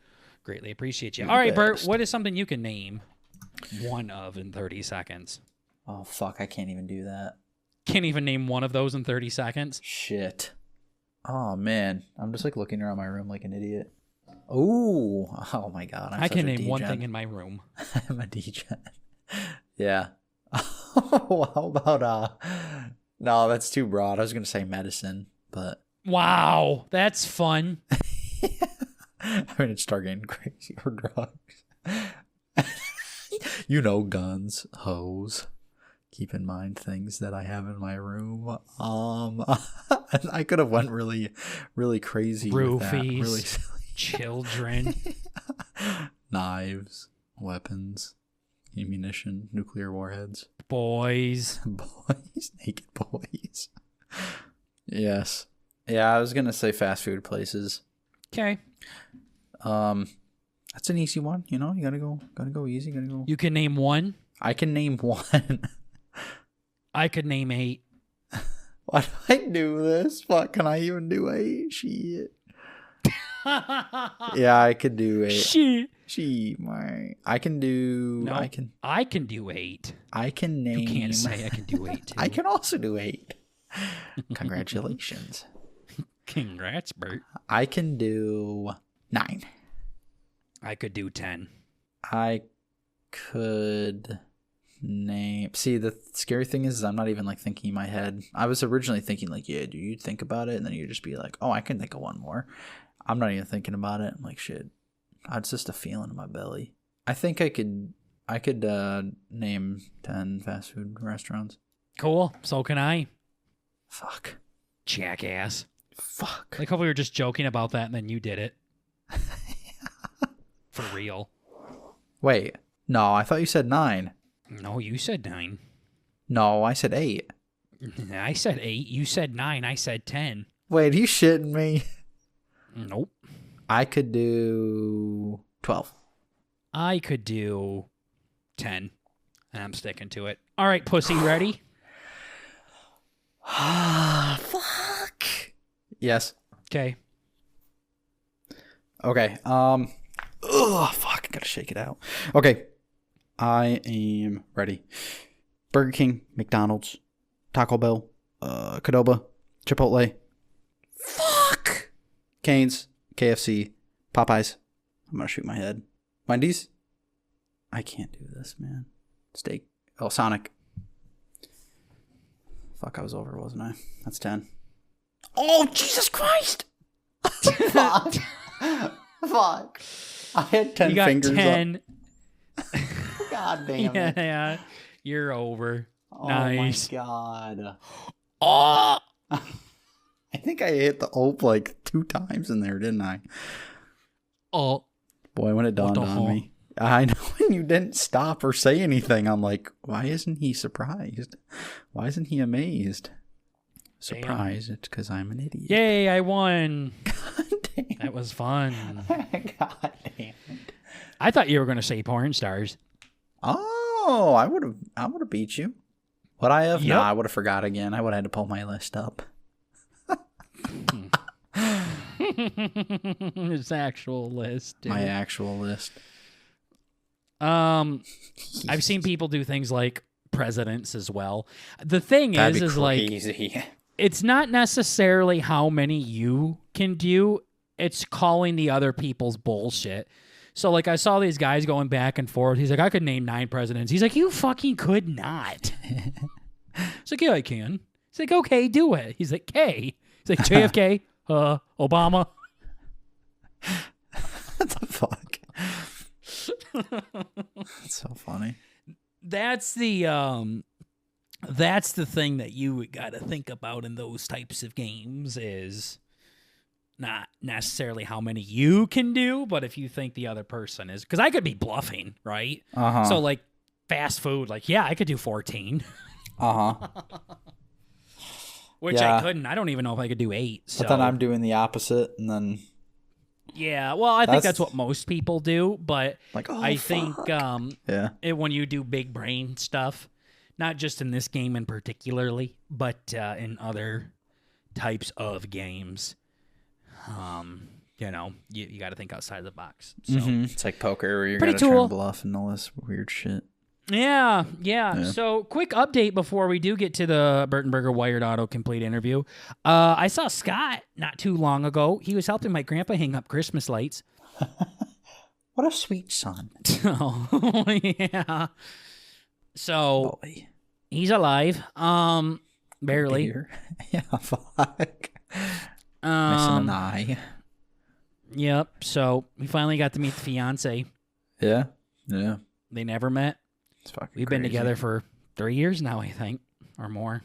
appreciate you. You're All right, the Bert, best. what is something you can name one of in 30 seconds? Oh, fuck, I can't even do that. Can't even name one of those in 30 seconds? Shit. Oh, man. I'm just, looking around my room like an idiot. Oh my God. I can name one thing in my room. I'm a degen. Yeah. Oh, how about, no, that's too broad. I was going to say medicine, but. Wow, that's fun. I mean, it's start getting crazy for drugs. Guns, hoes. Keep in mind things that I have in my room. I could have went really, really crazy with that. Roofies. Really silly. Children. Knives, weapons, ammunition, nuclear warheads. Boys. Boys, naked boys. Yes. Yeah, I was gonna say fast food places. Okay. That's an easy one. You gotta go easy. Gotta go. You can name one. I can name one. I could name 8. Why do I do this? Fuck, can I even do 8? Shit. Yeah, I could do 8. Shit. I can do. No, I can do 8. I can name. You can't say I can do 8 too. I can also do 8. Congratulations. Congrats, Bert. I can do 9. I could do 10. I could name. See, the scary thing is I'm not even thinking in my head. I was originally thinking yeah, dude, you'd think about it, and then you'd just be like, oh, I can think of one more. I'm not even thinking about it. I'm like, shit. It's just a feeling in my belly. I think I could name 10 fast food restaurants. Cool. So can I. Fuck. Jackass. Fuck. Like how we were just joking about that and then you did it. For real. Wait. No, I thought you said 9. No, you said 9. No, I said 8. I said 8. You said 9. I said 10. Wait, are you shitting me? Nope. I could do 12. I could do 10. And I'm sticking to it. All right, pussy, ready? Fuck. Yes. Okay. Okay. Fuck. I gotta shake it out. Okay. I am ready. Burger King, McDonald's, Taco Bell, Qdoba, Chipotle. Fuck. Cane's, KFC, Popeyes. I'm gonna shoot my head. Wendy's. I can't do this, man. Steak. Oh, Sonic. Fuck, I was over, wasn't I? That's 10. Oh, Jesus Christ! Fuck. Fuck. I had 10 you got fingers 10. up. God damn it. Yeah, you're over. Oh Nice. my God. Oh! I think I hit the ope 2 times in there, didn't I? Oh. Boy, when it dawned on me. I know when you didn't stop or say anything, I'm like, why isn't he surprised? Why isn't he amazed? Surprised? It's because I'm an idiot. Yay, I won. God damn. That was fun. God damn it. I thought you were going to say porn stars. Oh, I would have beat you. Would I have? Yep. No, I would have forgot again. I would have had to pull my list up. His actual list. Dude. My actual list. I've seen people do things like presidents as well. The thing That'd is be like crazy. it's not necessarily how many you can do. It's calling the other people's bullshit. So, like, I saw these guys going back and forth. He's like, I could name 9 presidents. He's like, you fucking could not. He's like, yeah, I can. He's like, okay, do it. He's like, K. He's like, JFK, Obama. What the fuck? That's so funny. That's the thing that you got to think about in those types of games is not necessarily how many you can do, but if you think the other person is, because I could be bluffing, right? So like fast food, like I could do 14, which I couldn't. I don't even know if I could do 8. So. But then I'm doing the opposite, and then well, I think that's what most people do, but like, I think when you do big brain stuff, not just in this game in particularly, but in other types of games, you got to think outside the box. So it's like poker where you're pretty gonna try cool. and bluff and all this weird shit. Yeah. So quick update before we do get to the Burtonberger Wired autocomplete interview. I saw Scott not too long ago. He was helping my grandpa hang up Christmas lights. What a sweet son. Oh, yeah. So Boy. He's alive. Barely. Dear. Yeah, fuck. Missing an eye. Yep. So we finally got to meet the fiance. Yeah. They never met. It's fucking We've crazy. been together for 3 years now, I think, or more.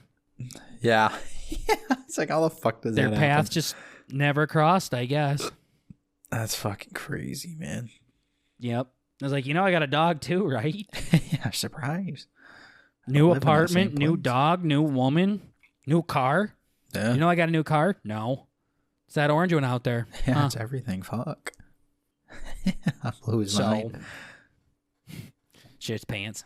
Yeah. It's like, how the fuck does Their that paths happen? just never crossed, I guess. That's fucking crazy, man. Yep. I was like, I got a dog too, right? Yeah, surprise. New Live in that apartment, same new place. dog, new woman, new car. Yeah. I got a new car? No. It's that orange one out there. Yeah, it's everything. Fuck. I blew his mind. Shit's pants.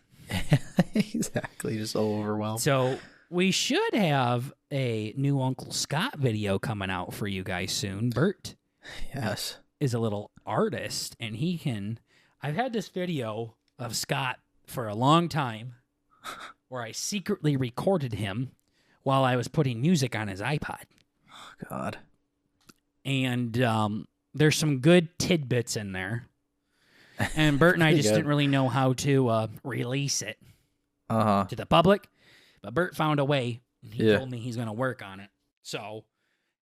Exactly. Just so overwhelmed. So we should have a new Uncle Scott video coming out for you guys soon. Bert Yes. is a little artist, and he can... I've had this video of Scott for a long time where I secretly recorded him while I was putting music on his iPod. Oh, God. And there's some good tidbits in there. And Bert and I just didn't really know how to release it to the public. But Bert found a way, and he told me he's going to work on it. So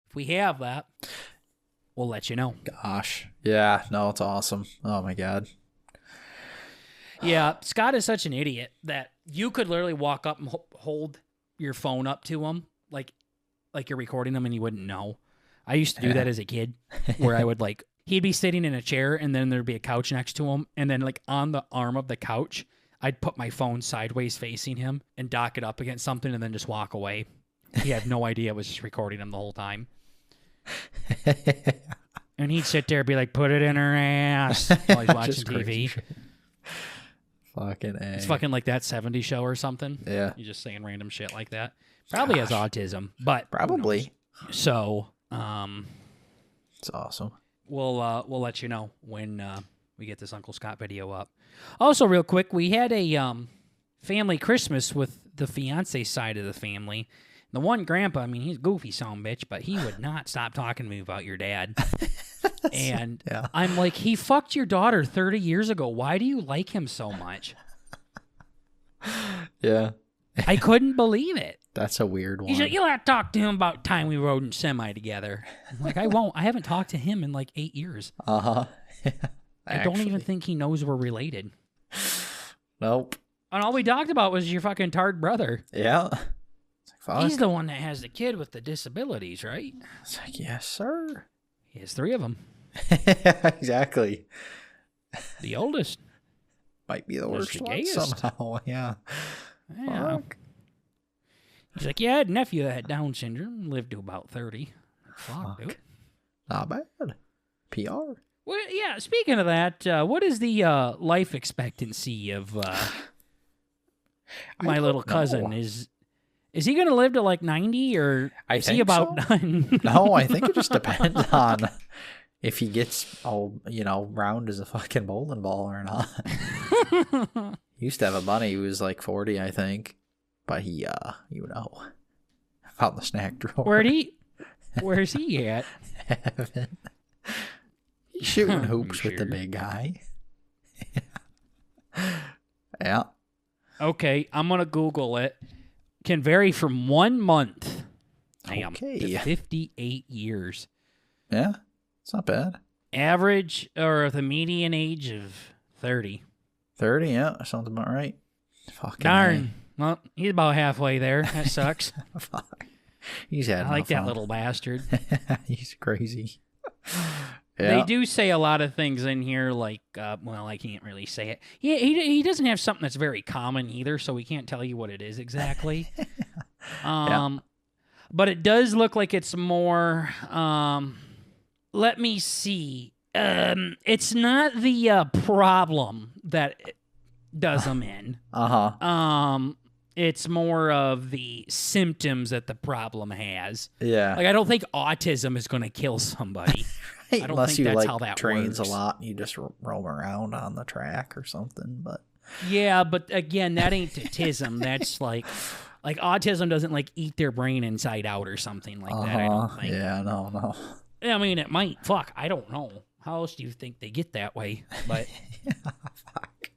if we have that, we'll let you know. Gosh. Yeah. No, it's awesome. Oh, my God. Yeah, Scott is such an idiot that you could literally walk up and hold your phone up to him like you're recording him and you wouldn't know. I used to do that as a kid where I would he'd be sitting in a chair and then there'd be a couch next to him. And then on the arm of the couch, I'd put my phone sideways facing him and dock it up against something and then just walk away. He had no idea I was just recording him the whole time. And he'd sit there and be like, put it in her ass while he's watching TV. Fucking A. It's fucking like that 70s show or something. Yeah. You're just saying random shit like that. Probably has autism, but Probably. so It's awesome. we'll let you know when we get this Uncle Scott video up. Also, real quick, we had a family Christmas with the fiance side of the family. The one grandpa, I mean, he's a goofy son bitch, but he would not stop talking to me about your dad. And I'm like, he fucked your daughter 30 years ago. Why do you like him so much? Yeah. I couldn't believe it. That's a weird one. He's like, you'll have to talk to him about time we rode in semi together. I'm like, I won't. I haven't talked to him in like 8 years. Uh-huh. I don't even think he knows we're related. Nope. And all we talked about was your fucking tard brother. Yeah. It's like, fuck. He's the one that has the kid with the disabilities, right? It's like, yes, sir. He has 3 of them. Exactly. The oldest. Might be the worst the one gayest. somehow. Yeah. Yeah. Fuck. He's like, yeah, I had a nephew that had Down syndrome, lived to about 30. Fuck, dude. Not bad. PR. Well, yeah, speaking of that, what is the life expectancy of my little cousin? know. Is he going to live to like 90 or is he about done? No, I think it just depends on if he gets round as a fucking bowling ball or not. He used to have a buddy who was like 40, I think, but he found the snack drawer. Where's he at? Heaven. He's shooting hoops with the big guy. Yeah. Okay, I'm gonna Google it. Can vary from 1 month. Damn, to 58 years. Yeah, it's not bad. Average or the median age of 30. 30, yeah, sounds about right. Fucking darn. Well, he's about halfway there. That sucks. Fuck. He's had I like that fun. little bastard. He's crazy. Yeah. They do say a lot of things in here, like, well, I can't really say it. He doesn't have something that's very common either, so we can't tell you what it is exactly. Yeah. But it does look like it's more, let me see. It's not the problem that does them in. It's more of the symptoms that the problem has. Yeah. Like, I don't think autism is going to kill somebody. Right. I don't Unless think you that's how that trains works. a lot and you just roam around on the track or something. But yeah, but again, that ain't autism. That's like autism doesn't like eat their brain inside out or something like that. I don't think. Yeah, no. I mean, it might. Fuck, I don't know. How else do you think they get that way? But fuck.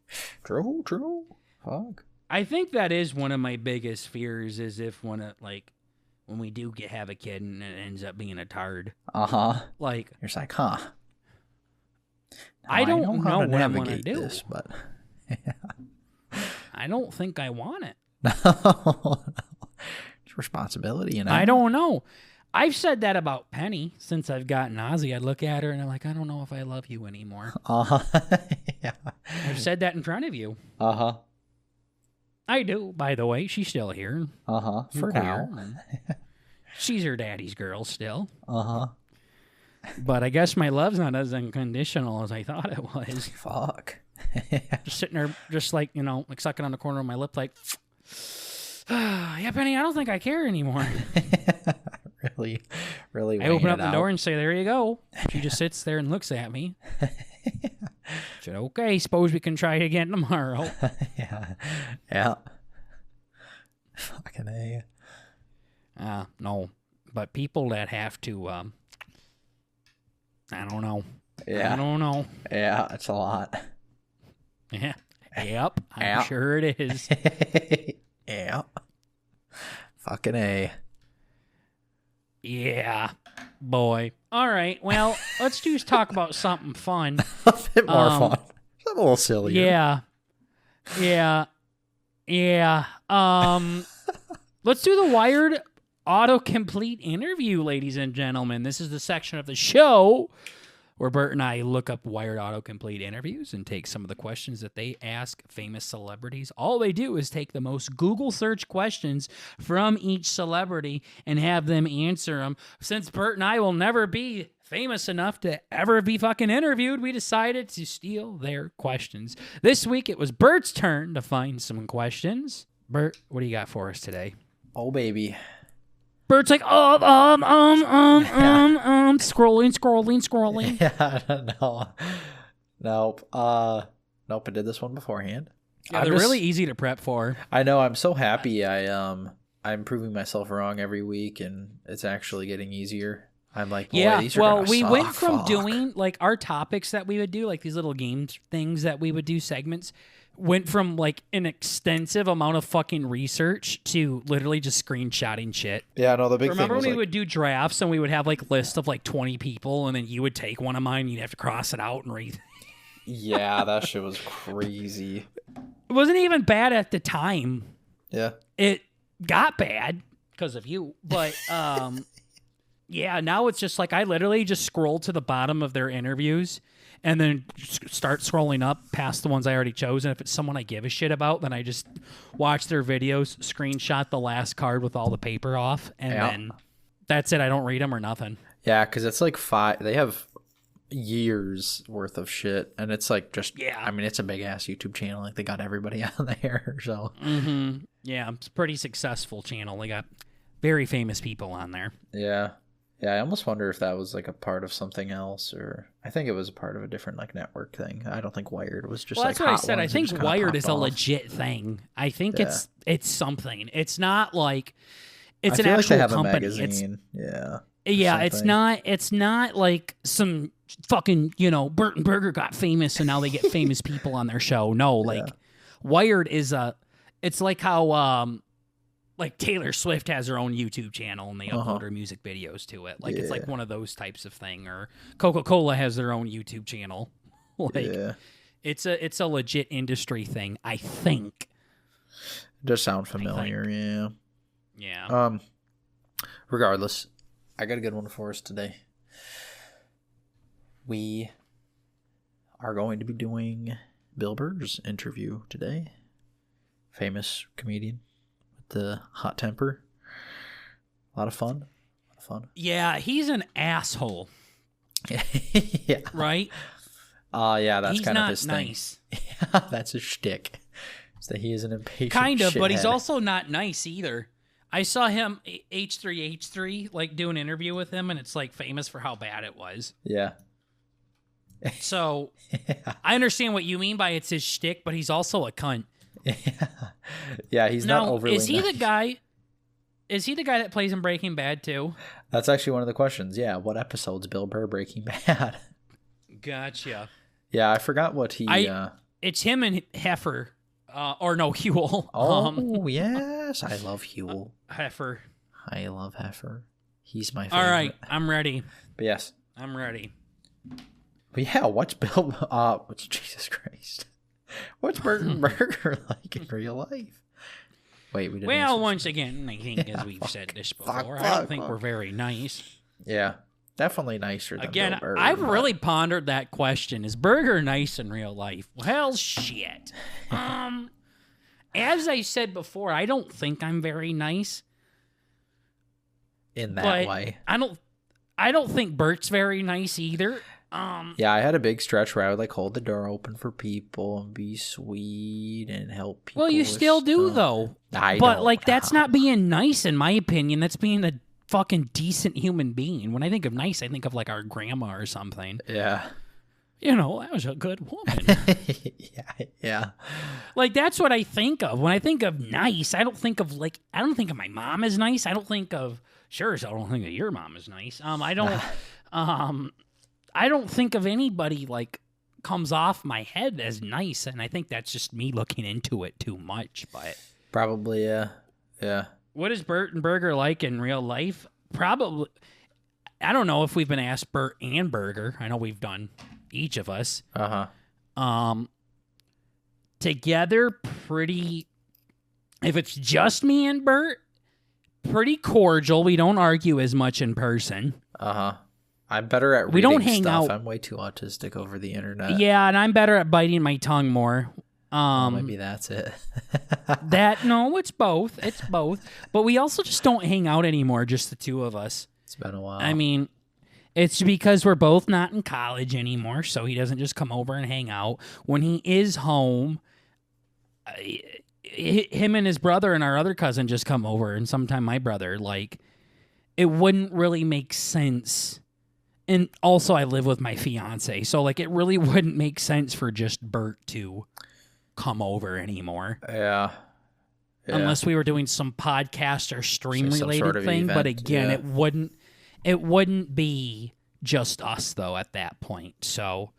True. Fuck. I think that is one of my biggest fears. Is if when we do have a kid and it ends up being a tard. Like you're just like, huh? I don't know what I'm gonna do. This, but I don't think I want it. No. It's responsibility, you know. I don't know. I've said that about Penny since I've gotten Ozzy. I look at her and I'm like, I don't know if I love you anymore. Yeah. I've said that in front of you. I do, by the way. She's still here. For now. She's her daddy's girl still. But I guess my love's not as unconditional as I thought it was. Fuck. Just sitting there, just like, like sucking on the corner of my lip, like, yeah, Penny, I don't think I care anymore. Really. I open up the door and say, there you go. She just sits there and looks at me. Said, okay, suppose we can try it again tomorrow. Yeah. Fucking A. No. But people that have to, I don't know. Yeah. I don't know. Yeah, it's a lot. Yeah. Yep. I'm sure it is. Yeah. Fucking A. Yeah. Boy. All right. Well, let's just talk about something fun. A bit more fun. Something a little silly. Yeah. Let's do the Wired autocomplete interview, ladies and gentlemen. This is the section of the show where Bert and I look up Wired autocomplete interviews and take some of the questions that they ask famous celebrities. All they do is take the most Google search questions from each celebrity and have them answer them. Since Bert and I will never be famous enough to ever be fucking interviewed, we decided to steal their questions. This week, it was Bert's turn to find some questions. Bert, what do you got for us today? Oh, baby. Bert's like, scrolling. Yeah, no. Nope. Nope, I did this one beforehand. Yeah, they're really easy to prep for. I know, I'm so happy I'm proving myself wrong every week and it's actually getting easier. I'm like, boy, these are gonna we suck. went from doing like our topics that we would do, like these little games things that we would do segments, went from like an extensive amount of fucking research to literally just screenshotting shit. Yeah, no, the big Remember thing was when we would do drafts and we would have like lists of like 20 people and then you would take one of mine and you'd have to cross it out and read. Yeah, that shit was crazy. It wasn't even bad at the time. Yeah. It got bad because of you, but yeah, now it's just like I literally just scroll to the bottom of their interviews and then start scrolling up past the ones I already chose. And if it's someone I give a shit about, then I just watch their videos, screenshot the last card with all the paper off, and then that's it. I don't read them or nothing. Yeah, because it's like they have years worth of shit, and it's like just, I mean, it's a big-ass YouTube channel. Like, they got everybody on there, so. Yeah, it's a pretty successful channel. They got very famous people on there. Yeah. Yeah, I almost wonder if that was like a part of something else, or I think it was a part of a different like network thing. I don't think Wired was just that's like what I Hot said. I Ones that think just kinda Wired popped is a off. legit thing. I think it's something. It's not like it's I an feel like actual they have company. a magazine. Yeah. Yeah, it's something. not like some fucking, Bert and Berger got famous and now they get famous people on their show. No, like Wired is it's like how like Taylor Swift has her own YouTube channel and they upload her music videos to it. Like it's like one of those types of thing. Or Coca-Cola has their own YouTube channel. Like it's a legit industry thing, I think. It does sound familiar, yeah. Yeah. Regardless, I got a good one for us today. We are going to be doing Bill Burr's interview today. Famous comedian with the hot temper. A lot of fun. Yeah, he's an asshole. Yeah. Right? Yeah, that's he's kind of not his nice. thing. Yeah, that's his shtick. So he is an impatient Kind of, but he's shithead. also not nice either. I saw him, H3H3, like do an interview with him, and it's like famous for how bad it was. Yeah. So I understand what you mean by it's his shtick, but he's also a cunt. Yeah, he's not overly is he nice. the guy? Is he the guy that plays in Breaking Bad too? That's actually one of the questions. Yeah, what episode's Bill Burr Breaking Bad? Gotcha. Yeah, I forgot what he. It's him and Heifer, or no, Huel. Oh yes, I love Huel. Heifer. I love Heifer. He's my favorite. All right, I'm ready. But yes, I'm ready. but yeah, what's Bill? What's Jesus Christ? What's Bert and Burger like in real life? Wait, we didn't. Well, once again, I think as we've said this before, I don't think we're very nice. Yeah, definitely nicer than Again, Bill Burr. I've really pondered that question. Is Burger nice in real life? Well, shit. As I said before, I don't think I'm very nice. In that way. I don't think Bert's very nice either. Yeah, I had a big stretch where I would like hold the door open for people and be sweet and help people. Well, you with still do stuff. though. I But don't. like that's not being nice in my opinion. That's being a fucking decent human being. When I think of nice, I think of like our grandma or something. Yeah. That was a good woman. Yeah. Like that's what I think of. When I think of nice, I don't think of my mom as nice. I don't think of so I don't think of your mom as nice. I don't think of anybody like comes off my head as nice, and I think that's just me looking into it too much. But Probably, yeah. Yeah. what is Bert and Burger like in real life? Probably, I don't know if we've been asked Bert and Burger. I know we've done each of us. Together, pretty. If it's just me and Bert, pretty cordial. We don't argue as much in person. I'm better at reading We don't hang stuff. out. I'm way too autistic over the internet. Yeah, and I'm better at biting my tongue more. Maybe that's it. It's both. It's both. But we also just don't hang out anymore, just the two of us. It's been a while. I mean, it's because we're both not in college anymore, so he doesn't just come over and hang out. When he is home, him and his brother and our other cousin just come over, and sometime my brother, like, it wouldn't really make sense. And also, I live with my fiance, so, like, it really wouldn't make sense for just Bert to come over anymore. Yeah. Unless we were doing some podcast or stream-related sort of thing. But event, again, yeah. it wouldn't be just us, though, at that point. So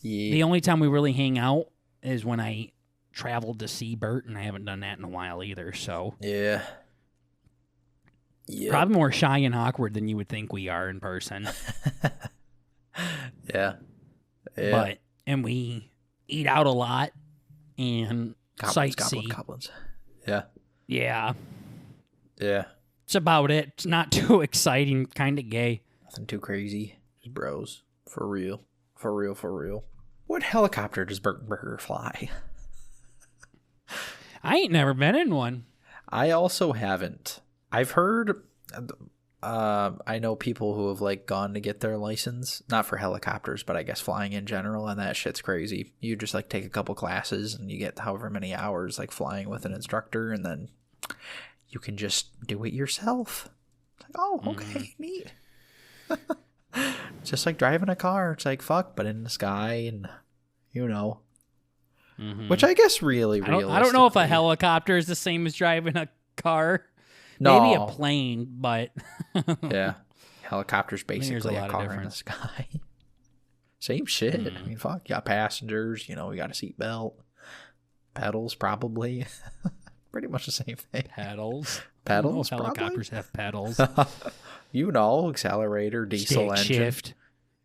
the only time we really hang out is when I traveled to see Bert, and I haven't done that in a while either. So Yeah. probably more shy and awkward than you would think we are in person. Yeah. Yeah. And we eat out a lot and sightsee. Goblins. Yeah. Yeah, Yeah. it's about it. It's not too exciting, kind of gay. Nothing too crazy. Just bros. For real. For real, for real. What helicopter does Bert and Burger fly? I ain't never been in one. I also haven't. I've heard I know people who have like gone to get their license, not for helicopters, but I guess flying in general, and that shit's crazy. You just like take a couple classes and you get however many hours like flying with an instructor, and then you can just do it yourself. It's like, oh, okay, neat. Just like driving a car. It's like fuck, but in the sky, and which I guess really realistically. I don't know if a helicopter is the same as driving a car. No. Maybe a plane, but yeah, helicopter's basically a a car in the sky. Same shit. I mean, fuck, you got passengers. We got a seatbelt, pedals, probably. Pretty much the same thing. Pedals. Helicopters have pedals. Accelerator, diesel Stick engine, shift.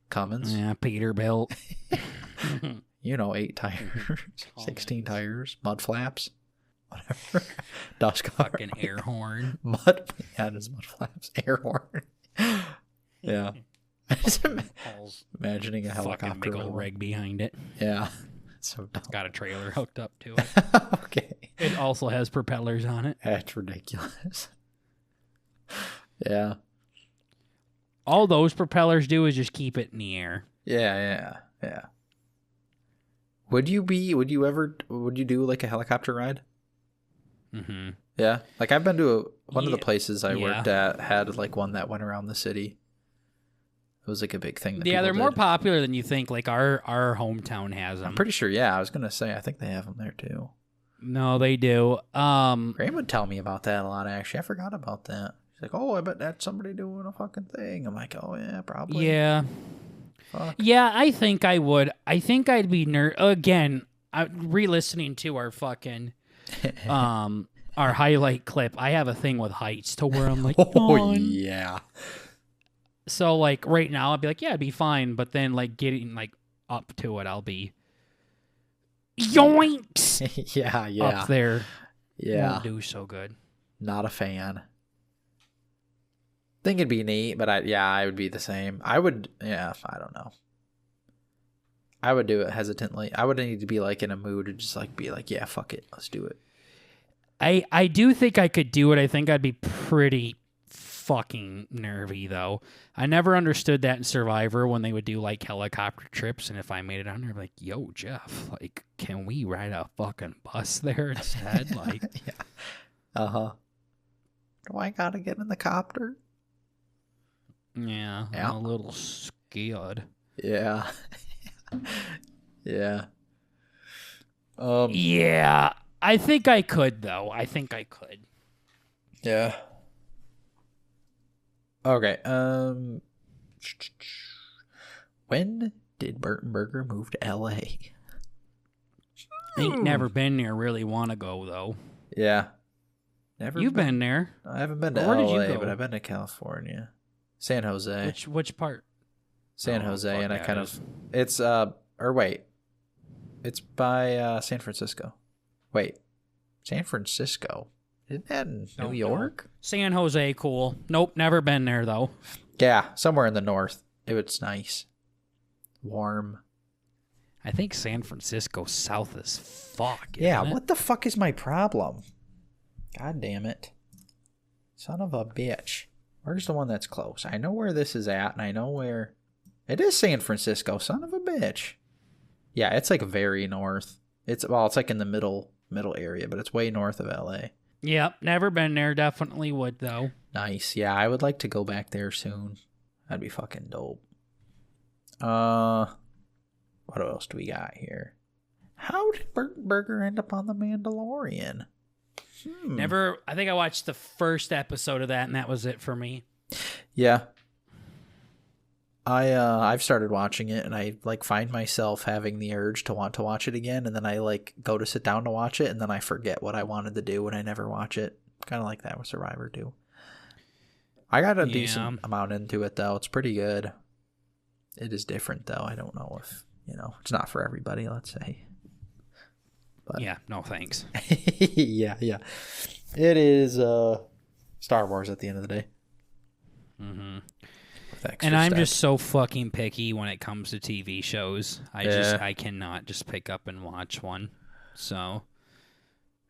Cummins. Yeah, Peterbilt. 8 tires, 16 tires, mud flaps, whatever. Dust cover. Fucking air horn. There's mud flaps, air horn. Yeah. Imagining a helicopter. Fucking big old rig behind it. Yeah. So dumb. Got a trailer hooked up to it. Okay. It also has propellers on it. That's ridiculous. Yeah. All those propellers do is just keep it in the air. Yeah. Would you do like a helicopter ride? Mm-hmm. Yeah. Like I've been to one of the places I worked at had like one that went around the city. It was like a big thing. Yeah, they're more popular than you think. Like our hometown has them. I'm pretty sure. Yeah, I was gonna say I think they have them there too. No, they do. Graham would tell me about that a lot. Actually, I forgot about that. He's like, "Oh, I bet that's somebody doing a fucking thing." I'm like, "Oh yeah, probably." Yeah. Fuck. Yeah, I think I would. I think I'd be again. Re-listening to our fucking our highlight clip. I have a thing with heights to where I'm like, yeah. So like right now, I'd be like, yeah, it'd be fine. But then like getting like up to it, I'll be yoinks. yeah. Up there. Yeah. Won't do so good. Not a fan. Think it'd be neat, but I would be the same. I would, I don't know. I would do it hesitantly. I would need to be like in a mood to just like be like, yeah, fuck it, let's do it. I do think I could do it. I think I'd be pretty fucking nervy though. I never understood that in Survivor when they would do like helicopter trips, and if I made it on there, I'd be like, yo, Jeff, like, can we ride a fucking bus there instead? Like, yeah. Do I gotta get in the copter? Yeah, I'm a little scared. Yeah. Yeah. Yeah, I think I could though. I think I could. Yeah. Okay. When did Burton Burger move to L.A.? Ain't never been there. Really want to go though. Yeah. Never. You've been there. I haven't been to Where did you L.A., go? but I've been to California, San Jose. Which part? San Jose, and I kind of it's it's by San Francisco. Wait, San Francisco? Isn't that in New York? San Jose, cool. Nope, never been there though. Yeah, somewhere in the north. It's nice, warm. I think San Francisco's south as fuck. Yeah, isn't it? what the fuck is my problem? God damn it, son of a bitch! Where's the one that's close? I know where this is at, and I know where. It is San Francisco, son of a bitch. Yeah, it's like very north. It's like in the middle area, but it's way north of LA. Yep, never been there. Definitely would though. Nice. Yeah, I would like to go back there soon. That'd be fucking dope. What else do we got here? How did Burton Burger end up on The Mandalorian? Never. I think I watched the first episode of that, and that was it for me. Yeah. I've started watching it, and I like find myself having the urge to want to watch it again, and then I like go to sit down to watch it, and then I forget what I wanted to do, and I never watch it. Kind of like that with Survivor too. I got a decent amount into it though. It's pretty good. It is different though. I don't know if it's not for everybody. Let's say. But yeah, no thanks. yeah. It is Star Wars at the end of the day. Mm-hmm. And I'm just so fucking picky when it comes to TV shows. I cannot just pick up and watch one. So,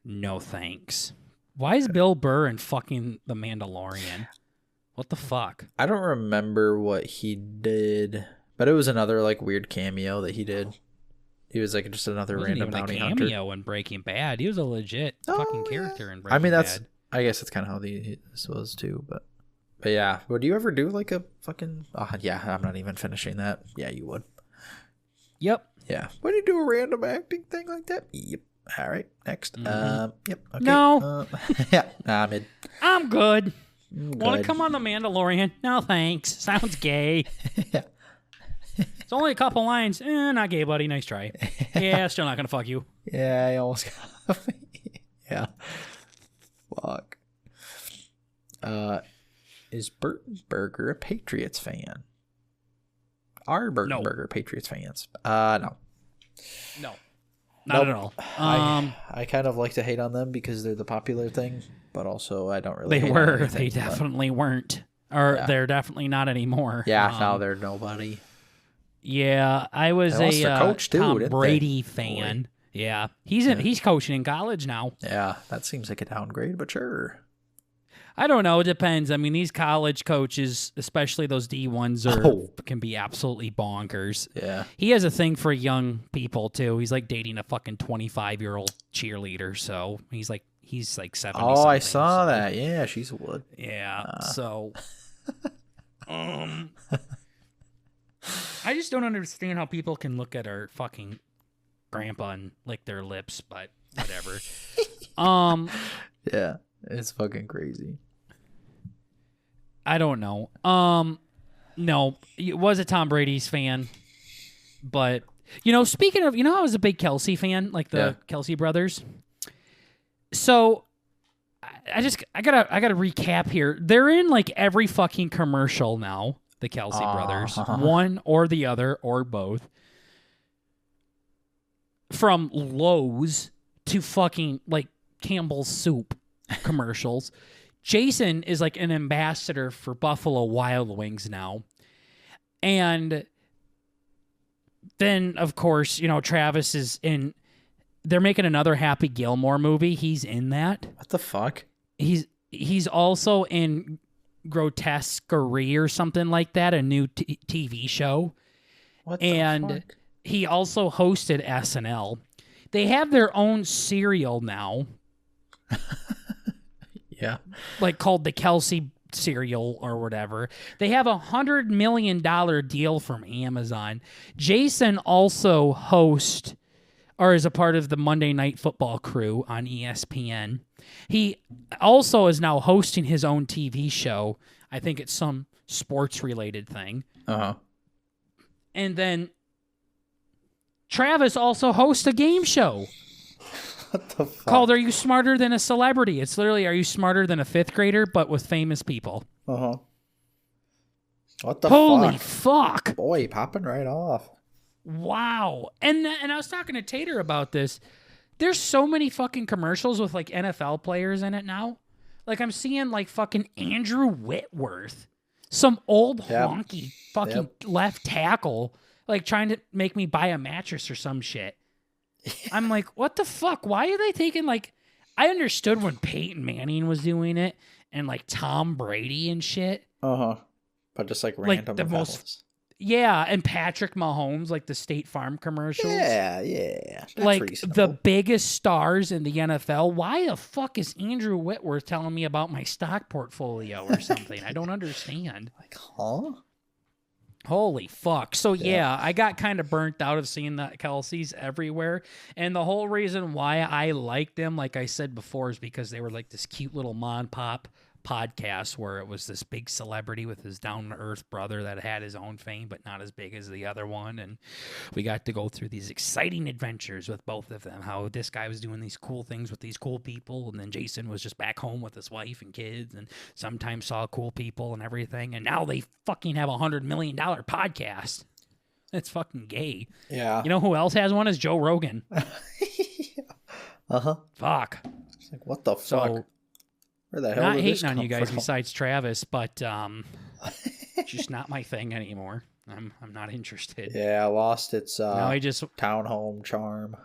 no thanks. Why is Bill Burr in fucking The Mandalorian? What the fuck? I don't remember what he did, but it was another like weird cameo that he did. He was like just another random bounty hunter. Cameo in Breaking Bad. He was a legit fucking character in Breaking I mean, Bad. I guess that's kind of how this was too, but yeah. Would you ever do like a fucking? Yeah, I'm not even finishing that. Yeah, you would. Yep. Yeah. Would you do a random acting thing like that? Yep. All right. Next. Yep. Okay. No. Yeah. Nah, I'm good. I'm Want to good. come on The Mandalorian? No, thanks. Sounds gay. Yeah. It's only a couple lines. Not gay, buddy. Nice try. Yeah, still not gonna fuck you. Yeah, I almost got. Yeah. Fuck. Is Burton Burger a Patriots fan? Are Burton Burger Patriots fans? No. No. Not at all. I kind of like to hate on them because they're the popular thing, but also I don't really. They were. They definitely weren't. Or they're definitely not anymore. Yeah, now they're nobody. Yeah, I was a coach too, Tom Brady fan. Boy. Yeah, he's coaching in college now. Yeah, that seems like a downgrade, but sure. I don't know. It depends. I mean, these college coaches, especially those D1s, can be absolutely bonkers. Yeah. He has a thing for young people too. He's like dating a fucking 25-year-old cheerleader. So he's like 70. Oh, I saw that. Yeah, she's a wood. Yeah. So, I just don't understand how people can look at our fucking grandpa and lick their lips, but whatever. Yeah, it's fucking crazy. I don't know. No, it was a Tom Brady's fan, but speaking of, I was a big Kelsey fan, like the Kelsey brothers. So I gotta recap here. They're in like every fucking commercial now. The Kelsey brothers, one or the other or both, from Lowe's to fucking like Campbell's soup commercials. Jason is like an ambassador for Buffalo Wild Wings now. And then, of course, Travis is in. They're making another Happy Gilmore movie. He's in that. What the fuck? He's also in Grotesquerie or something like that, a new TV show. What the fuck? He also hosted SNL. They have their own cereal now. Yeah. Like called the Kelsey cereal or whatever. They have $100 million deal from Amazon. Jason also hosts or is a part of the Monday Night Football crew on ESPN. He also is now hosting his own TV show. I think it's some sports-related thing. Uh-huh. And then Travis also hosts a game show. What the fuck? Called Are You Smarter Than a Celebrity? It's literally Are You Smarter Than a Fifth Grader, but with famous people. Uh-huh. What the Holy fuck. Boy, popping right off. Wow. And I was talking to Tater about this. There's so many fucking commercials with like NFL players in it now. Like I'm seeing like fucking Andrew Whitworth, some old honky fucking left tackle, like trying to make me buy a mattress or some shit. I'm like, what the fuck? Why are they taking like? I understood when Peyton Manning was doing it and like Tom Brady and shit. Uh-huh. But just like random the most. Yeah, and Patrick Mahomes, like the State Farm commercials. Yeah. That's like reasonable. The biggest stars in the NFL. Why the fuck is Andrew Whitworth telling me about my stock portfolio or something? I don't understand. Like, huh? Holy fuck. So yeah, I got kind of burnt out of seeing that Kelsey's everywhere. And the whole reason why I liked them, like I said before, is because they were like this cute little Mon Pop podcast where it was this big celebrity with his down-to-earth brother that had his own fame but not as big as the other one, and we got to go through these exciting adventures with both of them, how this guy was doing these cool things with these cool people, and then Jason was just back home with his wife and kids and sometimes saw cool people and everything, and now they fucking have $100 million podcast. It's fucking gay. Yeah. You know who else has one is Joe Rogan. Uh-huh. Fuck. It's like, what the fuck? So, where the hell not did this hating on come you guys from? besides Travis, but just not my thing anymore. I'm not interested. Yeah, lost its Now I just townhome charm.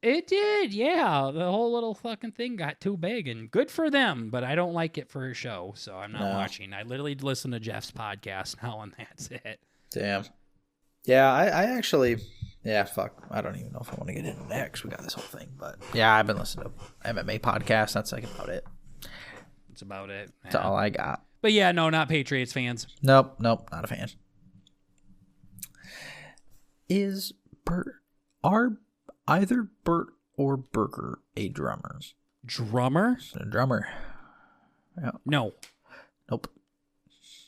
It did, yeah. The whole little fucking thing got too big, and good for them, but I don't like it for a show, so I'm not watching. I literally listen to Jeff's podcast now, and that's it. Damn. Yeah, I actually, yeah, fuck. I don't even know if I want to get into that because we got this whole thing, but yeah, I've been listening to MMA podcasts. That's like about it. That's about it. That's all I got. But yeah, no, not Patriots fans. Nope, not a fan. Are either Bert or Burger a drummer? Drummer? A drummer. Yeah. No. Nope.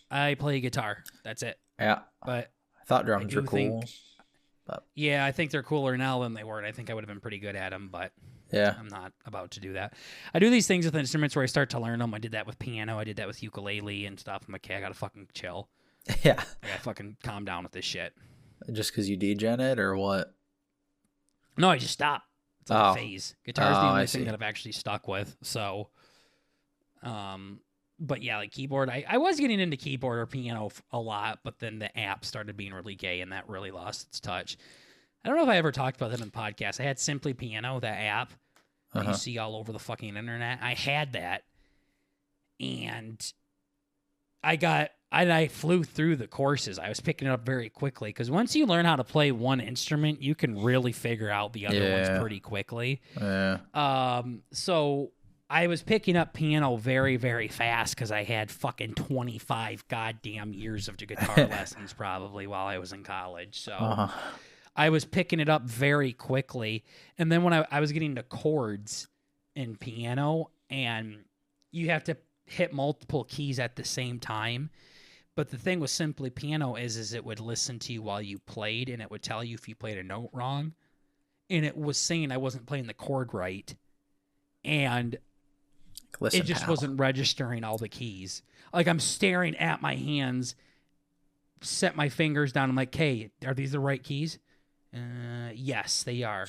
I play guitar. That's it. Yeah. But I thought drums were cool. Yeah, I think they're cooler now than they were. I think I would have been pretty good at them, but yeah, I'm not about to do that. I do these things with instruments where I start to learn them. I did that with piano. I did that with ukulele and stuff. I'm like, okay, I gotta fucking chill. Yeah. I gotta fucking calm down with this shit. Just because you degen it or what? No, I just stopped. It's like a phase. Guitar's the only thing that I've actually stuck with. So, but yeah, like keyboard. I was getting into keyboard or piano a lot, but then the app started being really gay, and that really lost its touch. I don't know if I ever talked about that in the podcast. I had Simply Piano, that app that you see all over the fucking internet. I had that, and I flew through the courses. I was picking it up very quickly because once you learn how to play one instrument, you can really figure out the other ones pretty quickly. Yeah. So I was picking up piano very, very fast because I had fucking 25 goddamn years of guitar lessons probably while I was in college. So I was picking it up very quickly. And then when I was getting to chords in piano, and you have to hit multiple keys at the same time. But the thing with Simply Piano is it would listen to you while you played, and it would tell you if you played a note wrong. And it was saying I wasn't playing the chord right. And it just wasn't registering all the keys. Like, I'm staring at my hands, set my fingers down. I'm like, hey, are these the right keys? Yes, they are.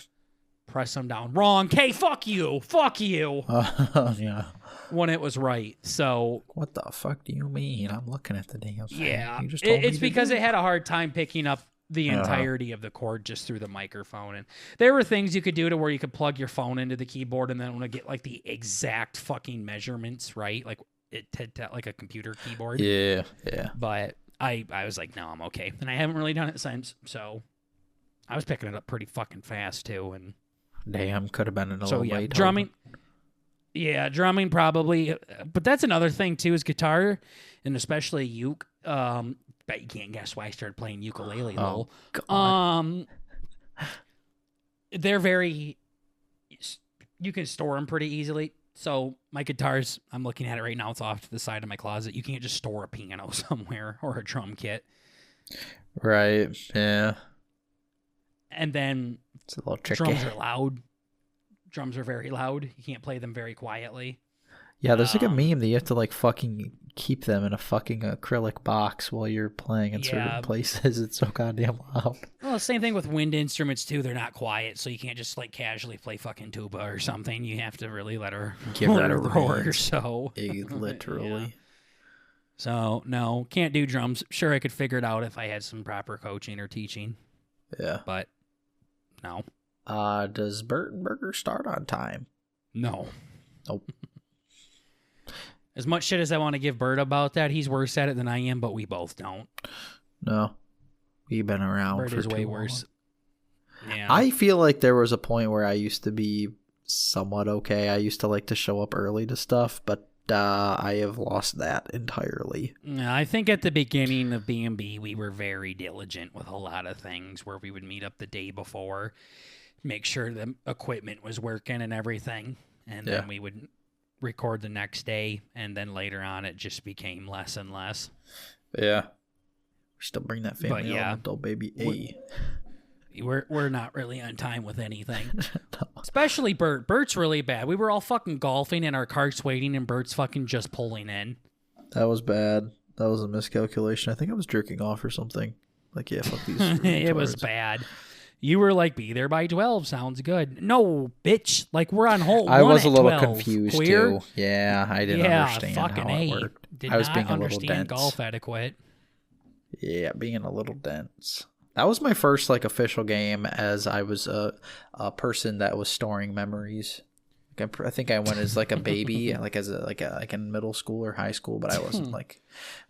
Press them down. Wrong. Okay, fuck you. Fuck you. Yeah. When it was right. So. What the fuck do you mean? I'm looking at the damn thing. Yeah. You just told me it's because it had a hard time picking up the entirety of the chord just through the microphone. And there were things you could do to where you could plug your phone into the keyboard and then want to get like the exact fucking measurements, right? Like like a computer keyboard. Yeah. Yeah. But I was like, no, I'm okay. And I haven't really done it since. So I was picking it up pretty fucking fast too. And damn, could have been a little late. Drumming. Yeah, drumming probably. But that's another thing too, is guitar, and especially uke. Bet you can't guess why I started playing ukulele though. God. They're very. You can store them pretty easily. So my guitars, I'm looking at it right now. It's off to the side of my closet. You can't just store a piano somewhere or a drum kit. Right. Yeah. And then it's a little tricky. Drums are loud. Drums are very loud. You can't play them very quietly. Yeah, there's like a meme that you have to like fucking keep them in a fucking acrylic box while you're playing in certain places. It's so goddamn loud. Well, same thing with wind instruments too. They're not quiet, so you can't just like casually play fucking tuba or something. You have to really let her give that a roar. So literally. Yeah. So no, can't do drums. Sure, I could figure it out if I had some proper coaching or teaching. Yeah, but no. Does Bert and Burger start on time? No. Nope. As much shit as I want to give Bert about that, he's worse at it than I am, but we both don't. No. We've been around Bert for is way long. worse. Yeah. I feel like there was a point where I used to be somewhat okay. I used to like to show up early to stuff, but I have lost that entirely. I think at the beginning of B&B, we were very diligent with a lot of things where we would meet up the day before, make sure the equipment was working and everything, and then we would record the next day, and then later on it just became less and less. Yeah. We still bring that family element, though, baby. We're not really on time with anything. No. Especially Bert. Bert's really bad. We were all fucking golfing and our cart's waiting, and Bert's fucking just pulling in. That was bad. That was a miscalculation. I think I was jerking off or something. Like, yeah, fuck these. It was bad. You were like, be there by 12. Sounds good. No, bitch. Like, we're on hole 1 I was a little 12. confused, Queer? too. Yeah, I didn't understand fucking how it worked. Did I was not being a little understand dense. golf etiquette. Yeah, being a little dense. That was my first like official game as I was a person that was storing memories. I think I went as like a baby, like like in middle school or high school, but I wasn't like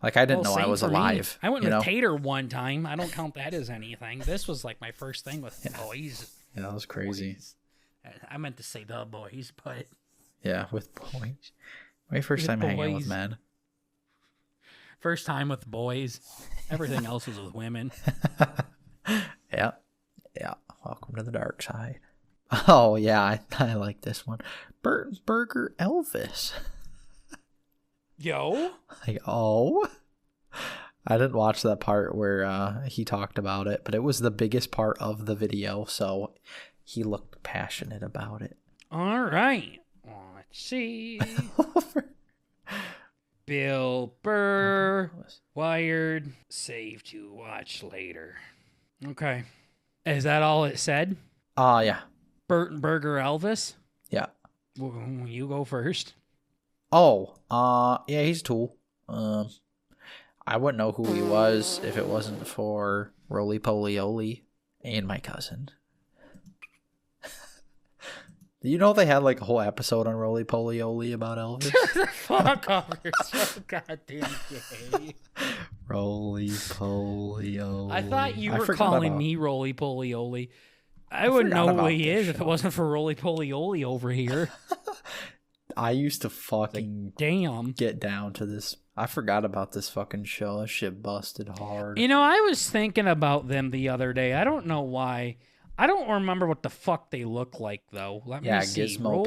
I didn't know I was alive. I went with Tater one time. I don't count that as anything. This was like my first thing with boys. Yeah, that was crazy. Boys. I meant to say the boys, but yeah, with boys. My first time hanging out with men. First time with boys. Everything else was with women. Yeah. Welcome to the dark side. Oh yeah, I like this one. Burton's Burger Elvis. Yo. Like, oh. I didn't watch that part where he talked about it, but it was the biggest part of the video, so he looked passionate about it. All right. Let's see. Bill Burr, Wired, save to watch later. Okay. Is that all it said? Yeah. Burton Burger Elvis? Yeah. You go first. Oh, yeah, he's a tool. I wouldn't know who he was if it wasn't for Roly Poly Oly and my cousin. Do you know they had like a whole episode on Roly Poly Oly about Elvis? Fuck off, you're so goddamn gay. Roly Poly Oly. I thought you were calling me Roly Poly Oly. I wouldn't know who he is if it wasn't for Roly Poly Oly over here. I used to fucking get down to this. I forgot about this fucking show. That shit busted hard. You know, I was thinking about them the other day. I don't know why. I don't remember what the fuck they look like, though. Let me see. Gizmo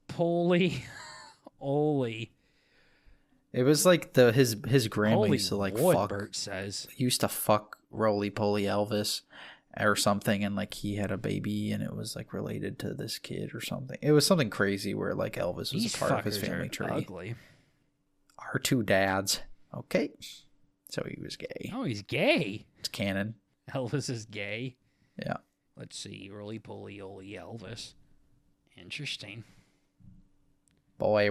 Poly Oly. It was like his grandma used to like fuck. Bert says. Used to fuck Roly Poly Elvis or something, and like he had a baby, and it was like related to this kid or something. It was something crazy where like Elvis was a part of his family tree. Ugly. Our two dads. Okay, so he was gay. Oh, he's gay. It's canon. Elvis is gay. Yeah. Let's see. Roly Poly Oly Elvis. Interesting. Boy,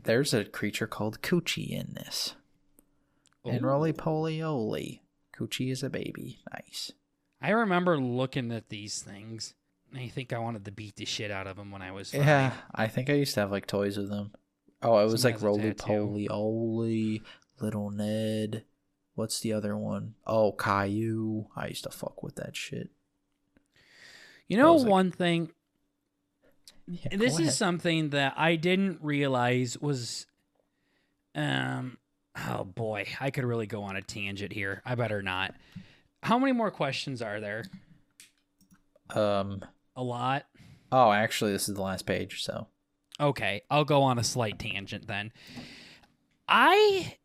there's a creature called Coochie in this. Ooh. And Roly Poly Oly. Coochie is a baby. Nice. I remember looking at these things. I think I wanted to beat the shit out of them when I was 5. Yeah, I think I used to have like toys with them. Oh, it was like Roly Poly Oly, Little Ned. What's the other one? Oh, Caillou. I used to fuck with that shit. You know, one thing. Yeah, this is something that I didn't realize was. Oh boy, I could really go on a tangent here. I better not. How many more questions are there? A lot. Oh, actually, this is the last page. So. Okay, I'll go on a slight tangent then. I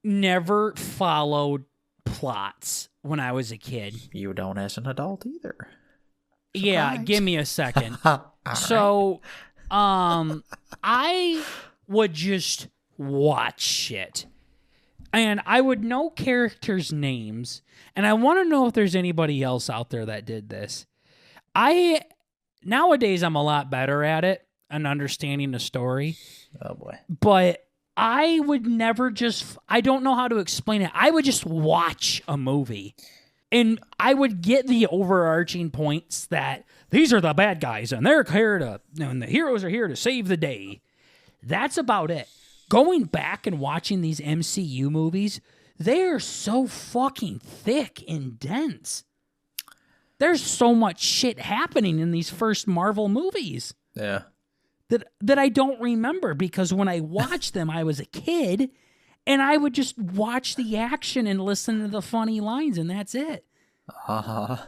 never followed plots when I was a kid. You don't as an adult either. Surprise. Yeah, give me a second. So, I would just watch shit. And I would know characters' names. And I want to know if there's anybody else out there that did this. Nowadays, I'm a lot better at it and understanding the story. Oh, boy. But I would never I don't know how to explain it. I would just watch a movie. And I would get the overarching points that these are the bad guys and they're here and the heroes are here to save the day. That's about it. Going back and watching these MCU movies, they are so fucking thick and dense. There's so much shit happening in these first Marvel movies. Yeah. That I don't remember because when I watched them, I was a kid and I would just watch the action and listen to the funny lines and that's it. Uh-huh.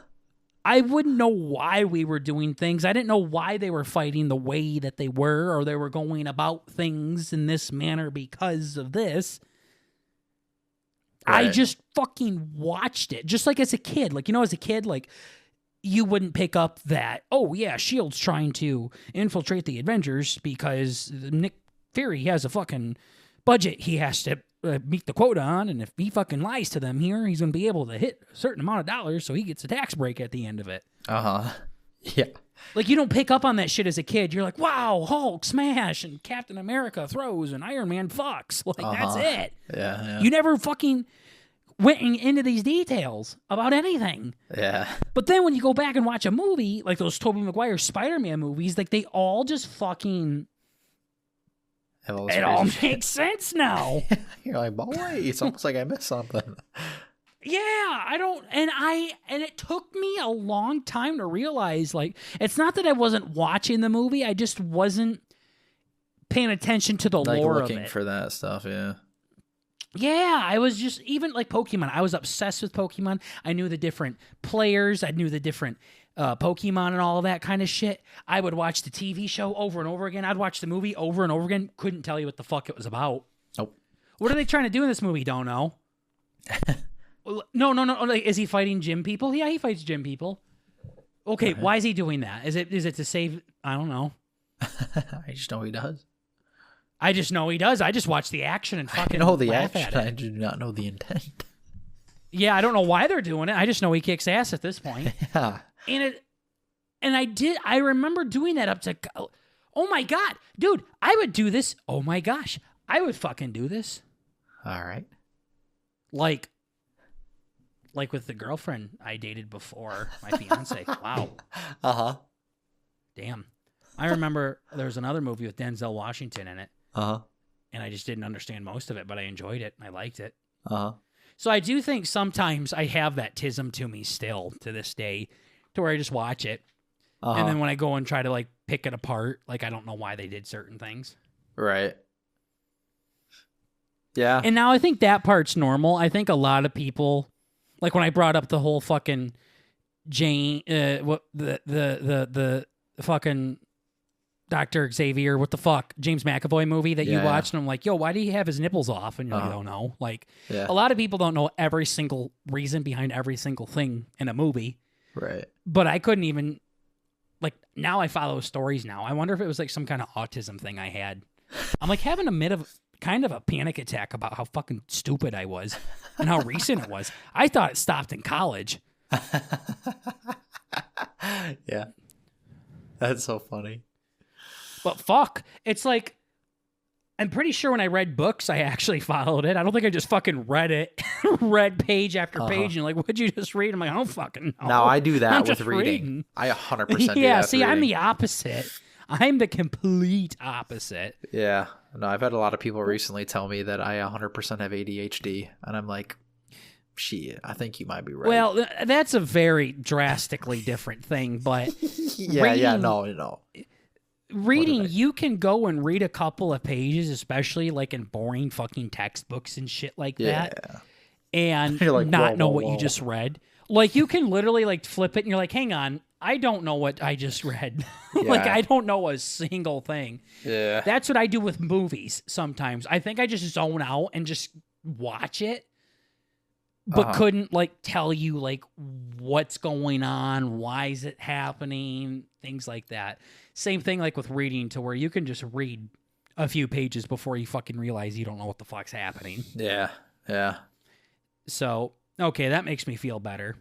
I wouldn't know why we were doing things. I didn't know why they were fighting the way that they were or they were going about things in this manner because of this. Right. I just fucking watched it. Just like as a kid. Like, you know, as a kid, like, you wouldn't pick up that, oh, yeah, S.H.I.E.L.D's trying to infiltrate the Avengers because Nick Fury has a fucking budget he has to meet the quota on, and if he fucking lies to them here, he's going to be able to hit a certain amount of dollars so he gets a tax break at the end of it. Uh-huh. Yeah. Like, you don't pick up on that shit as a kid. You're like, wow, Hulk, smash, and Captain America throws, and Iron Man fucks. Like, that's it. Yeah. You never fucking... went into these details about anything. Yeah. But then when you go back and watch a movie, like those Tobey Maguire Spider-Man movies, like they all just fucking... It all makes sense now. You're like, boy, it's almost like I missed something. Yeah, and it took me a long time to realize, like, it's not that I wasn't watching the movie, I just wasn't paying attention to the lore of it. Looking for that stuff, yeah. Yeah, I was just, even like Pokemon, I was obsessed with Pokemon. I knew the different players, I knew the different Pokemon and all of that kind of shit. I would watch the TV show over and over again. I'd watch the movie over and over again. Couldn't tell you what the fuck it was about. Nope. What are they trying to do in this movie? Don't know. No. Like, is he fighting gym people? Yeah, he fights gym people. Okay, why is he doing that? Is it to save? I don't know. I just know he does. I just know he does. I just watch the action and fucking I know the laugh action. at it. I do not know the intent. Yeah, I don't know why they're doing it. I just know he kicks ass at this point. Yeah. I remember doing that up to, oh my God, dude, I would do this. Oh my gosh, I would fucking do this. All right. Like with the girlfriend I dated before my fiance. Wow. Uh-huh. Damn. I remember there was another movie with Denzel Washington in it. Uh-huh. And I just didn't understand most of it, but I enjoyed it. I liked it. Uh-huh. So I do think sometimes I have that tism to me still to this day, to where I just watch it. Uh-huh. And then when I go and try to like pick it apart, like I don't know why they did certain things. Right. Yeah. And now I think that part's normal. I think a lot of people, like when I brought up the whole fucking the fucking Dr. Xavier, what the fuck, James McAvoy movie that you watched, and I'm like, yo, why do he have his nipples off? And you're like, I don't know. Like, a lot of people don't know every single reason behind every single thing in a movie. Right. But I couldn't even, like, now I follow stories now. I wonder if it was like some kind of autism thing I had. I'm like having kind of a panic attack about how fucking stupid I was and how recent it was. I thought it stopped in college. Yeah. That's so funny. But fuck, it's like, I'm pretty sure when I read books, I actually followed it. I don't think I just fucking read it, read page after page, and like, what'd you just read? I'm like, I don't fucking know. Now I do that I'm with just reading. I 100% do that. Yeah, with see, I'm reading. the opposite. I'm the complete opposite. Yeah. No, I've had a lot of people recently tell me that I 100% have ADHD, and I'm like, shit, I think you might be right. Well, that's a very drastically different thing, but no. Reading, you can go and read a couple of pages, especially like in boring fucking textbooks and shit like that, and like, not know what you just read. Like, you can literally like flip it and you're like, hang on, I don't know what I just read. Like, I don't know a single thing. Yeah. That's what I do with movies sometimes. I think I just zone out and just watch it, but couldn't like tell you like what's going on, why is it happening, things like that. Same thing like with reading, to where you can just read a few pages before you fucking realize you don't know what the fuck's happening. Yeah. Yeah. So, okay, that makes me feel better.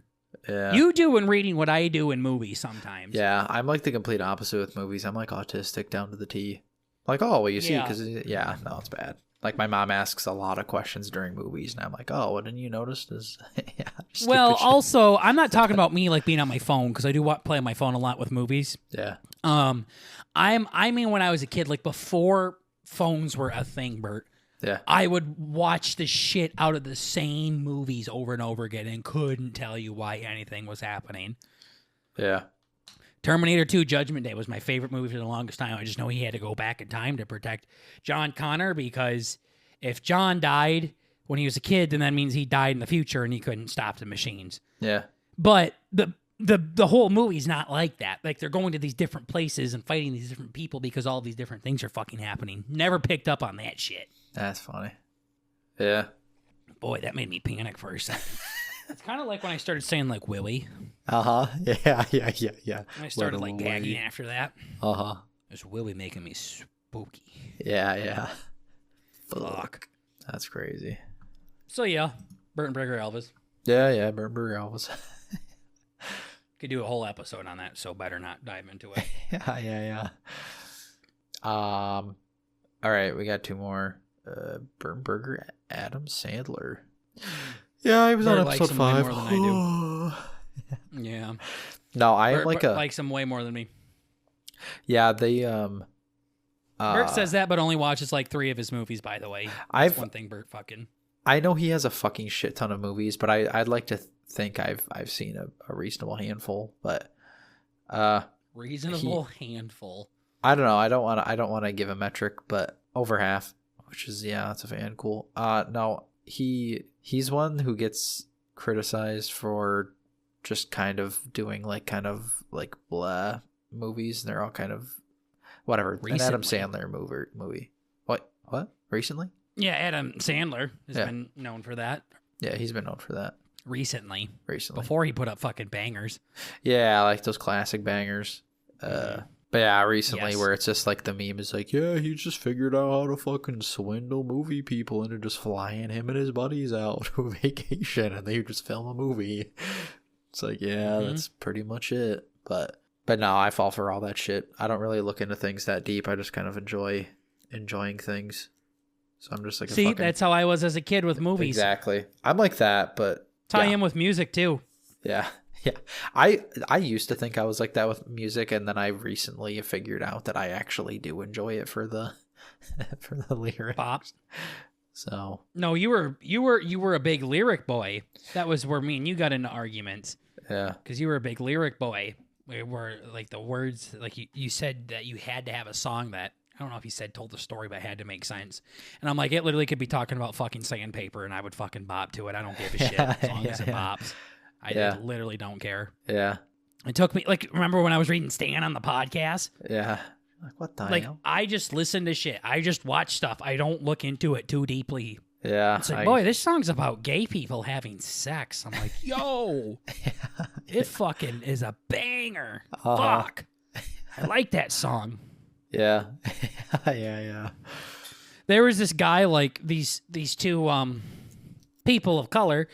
Yeah. You do in reading what I do in movies sometimes. Yeah, I'm like the complete opposite with movies. I'm like autistic down to the T. Like, oh, well, you see, because, no, it's bad. Like, my mom asks a lot of questions during movies, and I'm like, oh, what didn't you notice? Well, also, I'm not talking about me, like, being on my phone, because I do play on my phone a lot with movies. Yeah. I mean, when I was a kid, like, before phones were a thing, Bert, yeah, I would watch the shit out of the same movies over and over again and couldn't tell you why anything was happening. Yeah. Terminator 2 Judgment Day was my favorite movie for the longest time. I just know he had to go back in time to protect John Connor, because if John died when he was a kid, then that means he died in the future and he couldn't stop the machines. Yeah. But the whole movie's not like that. Like, they're going to these different places and fighting these different people because all these different things are fucking happening. Never picked up on that shit. That's funny. Yeah. Boy, that made me panic for a second. It's kind of like when I started saying, like, Willie. Uh-huh. Yeah. I started, like, gagging after that. Uh-huh. There's Willie making me spooky. Yeah. Fuck. That's crazy. So, yeah, Burton Breaker Elvis. Yeah, Burger Elvis. Could do a whole episode on that, so better not dive into it. Yeah. All right, we got two more. Burger Adam Sandler. Yeah, he was on Bert likes episode him way 5. more than I do. Yeah. No, I am Bert likes him way more than me. Yeah, they Bert says that, but only watches like 3 of his movies. By the way, that's one thing Bert fucking. I know he has a fucking shit ton of movies, but I'd like to think I've seen a reasonable handful. But reasonable handful. I don't know. I don't want to give a metric, but over half, which is that's a fan cool. No, he's one who gets criticized for just kind of doing kind of blah movies, and they're all kind of whatever. Recently. An Adam Sandler movie. What? Recently? Yeah, Adam Sandler has been known for that. Yeah, he's been known for that. Recently. Before he put up fucking bangers. Yeah, like those classic bangers. But yeah, recently where it's just like the meme is like, yeah, he just figured out how to fucking swindle movie people into just flying him and his buddies out to a vacation and they just film a movie. It's like, yeah, that's pretty much it. But no, I fall for all that shit. I don't really look into things that deep. I just kind of enjoying things. So I'm just like, that's how I was as a kid with movies. Exactly. I'm like that, but I am with music too. Yeah. Yeah. I used to think I was like that with music, and then I recently figured out that I actually do enjoy it for the lyrics. Pops. So no, you were a big lyric boy. That was where me and you got into arguments. Yeah. Because you were a big lyric boy. Where like the words, like you said that you had to have a song that, I don't know if you said told the story, but it had to make sense. And I'm like, it literally could be talking about fucking sandpaper, and I would fucking bop to it. I don't give a shit as long as it bops. I literally don't care. Yeah. It took me, remember when I was reading Stan on the podcast? Yeah. Like, what the hell? I just listen to shit. I just watch stuff. I don't look into it too deeply. Yeah. It's like, boy, this song's about gay people having sex. I'm like, yo, it fucking is a banger. Fuck. I like that song. Yeah. Yeah. There was this guy, these two people of color.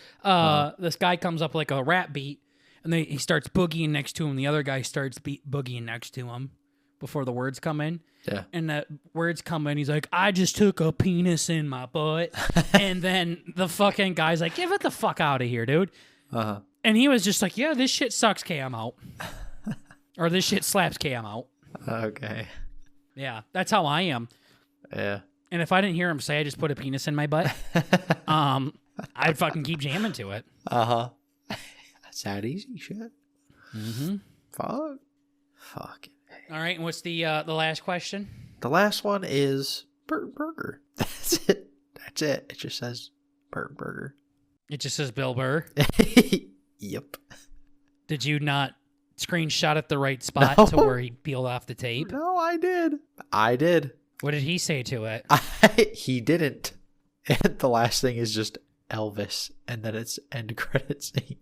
This guy comes up like a rap beat, and he starts boogieing next to him. The other guy starts boogieing next to him before the words come in. Yeah. And the words come in. He's like, I just took a penis in my butt. And then the fucking guy's like, get the fuck out of here, dude. Uh-huh. And he was just like, yeah, this shit sucks, K, I'm out. Or this shit slaps, K, I'm out. Okay. Yeah, that's how I am. Yeah. And if I didn't hear him say I just put a penis in my butt, I'd fucking keep jamming to it. Uh-huh. That's that easy shit. Mm-hmm. Fuck. All right, and what's the last question? The last one is Bert Burger. That's it. It just says Bert Burger. It just says Bill Burr? Yep. Did you not screenshot at the right spot to where he peeled off the tape? No, I did. What did he say to it? He didn't. And the last thing is just Elvis, and then it's end credit scene.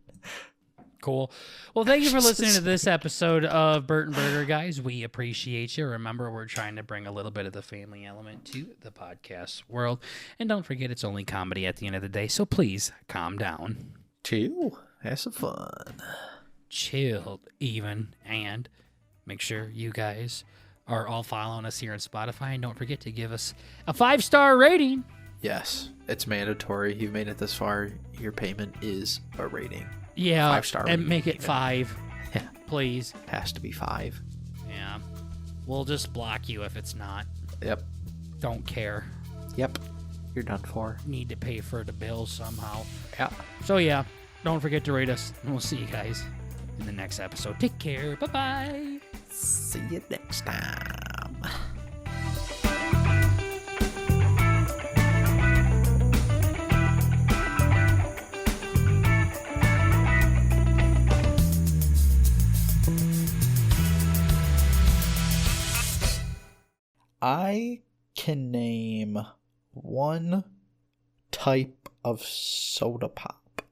Cool. Well, thank you for listening to this episode of Bert and Burger, guys. We appreciate you. Remember, we're trying to bring a little bit of the family element to the podcast world. And don't forget, it's only comedy at the end of the day, so please calm down. Chill. Have some fun. Chill, even. And make sure you guys are all following us here on Spotify. And don't forget to give us a 5-star rating. Yes, it's mandatory. You've made it this far. Your payment is a rating. Yeah, 5-star and rating, make it even. 5, Yeah. please. Has to be 5. Yeah, we'll just block you if it's not. Yep. Don't care. Yep. You're done for. Need to pay for the bills somehow. Yeah. So yeah, don't forget to rate us, and we'll see you guys in the next episode. Take care. Bye-bye. See you next time. I can name one type of soda pop.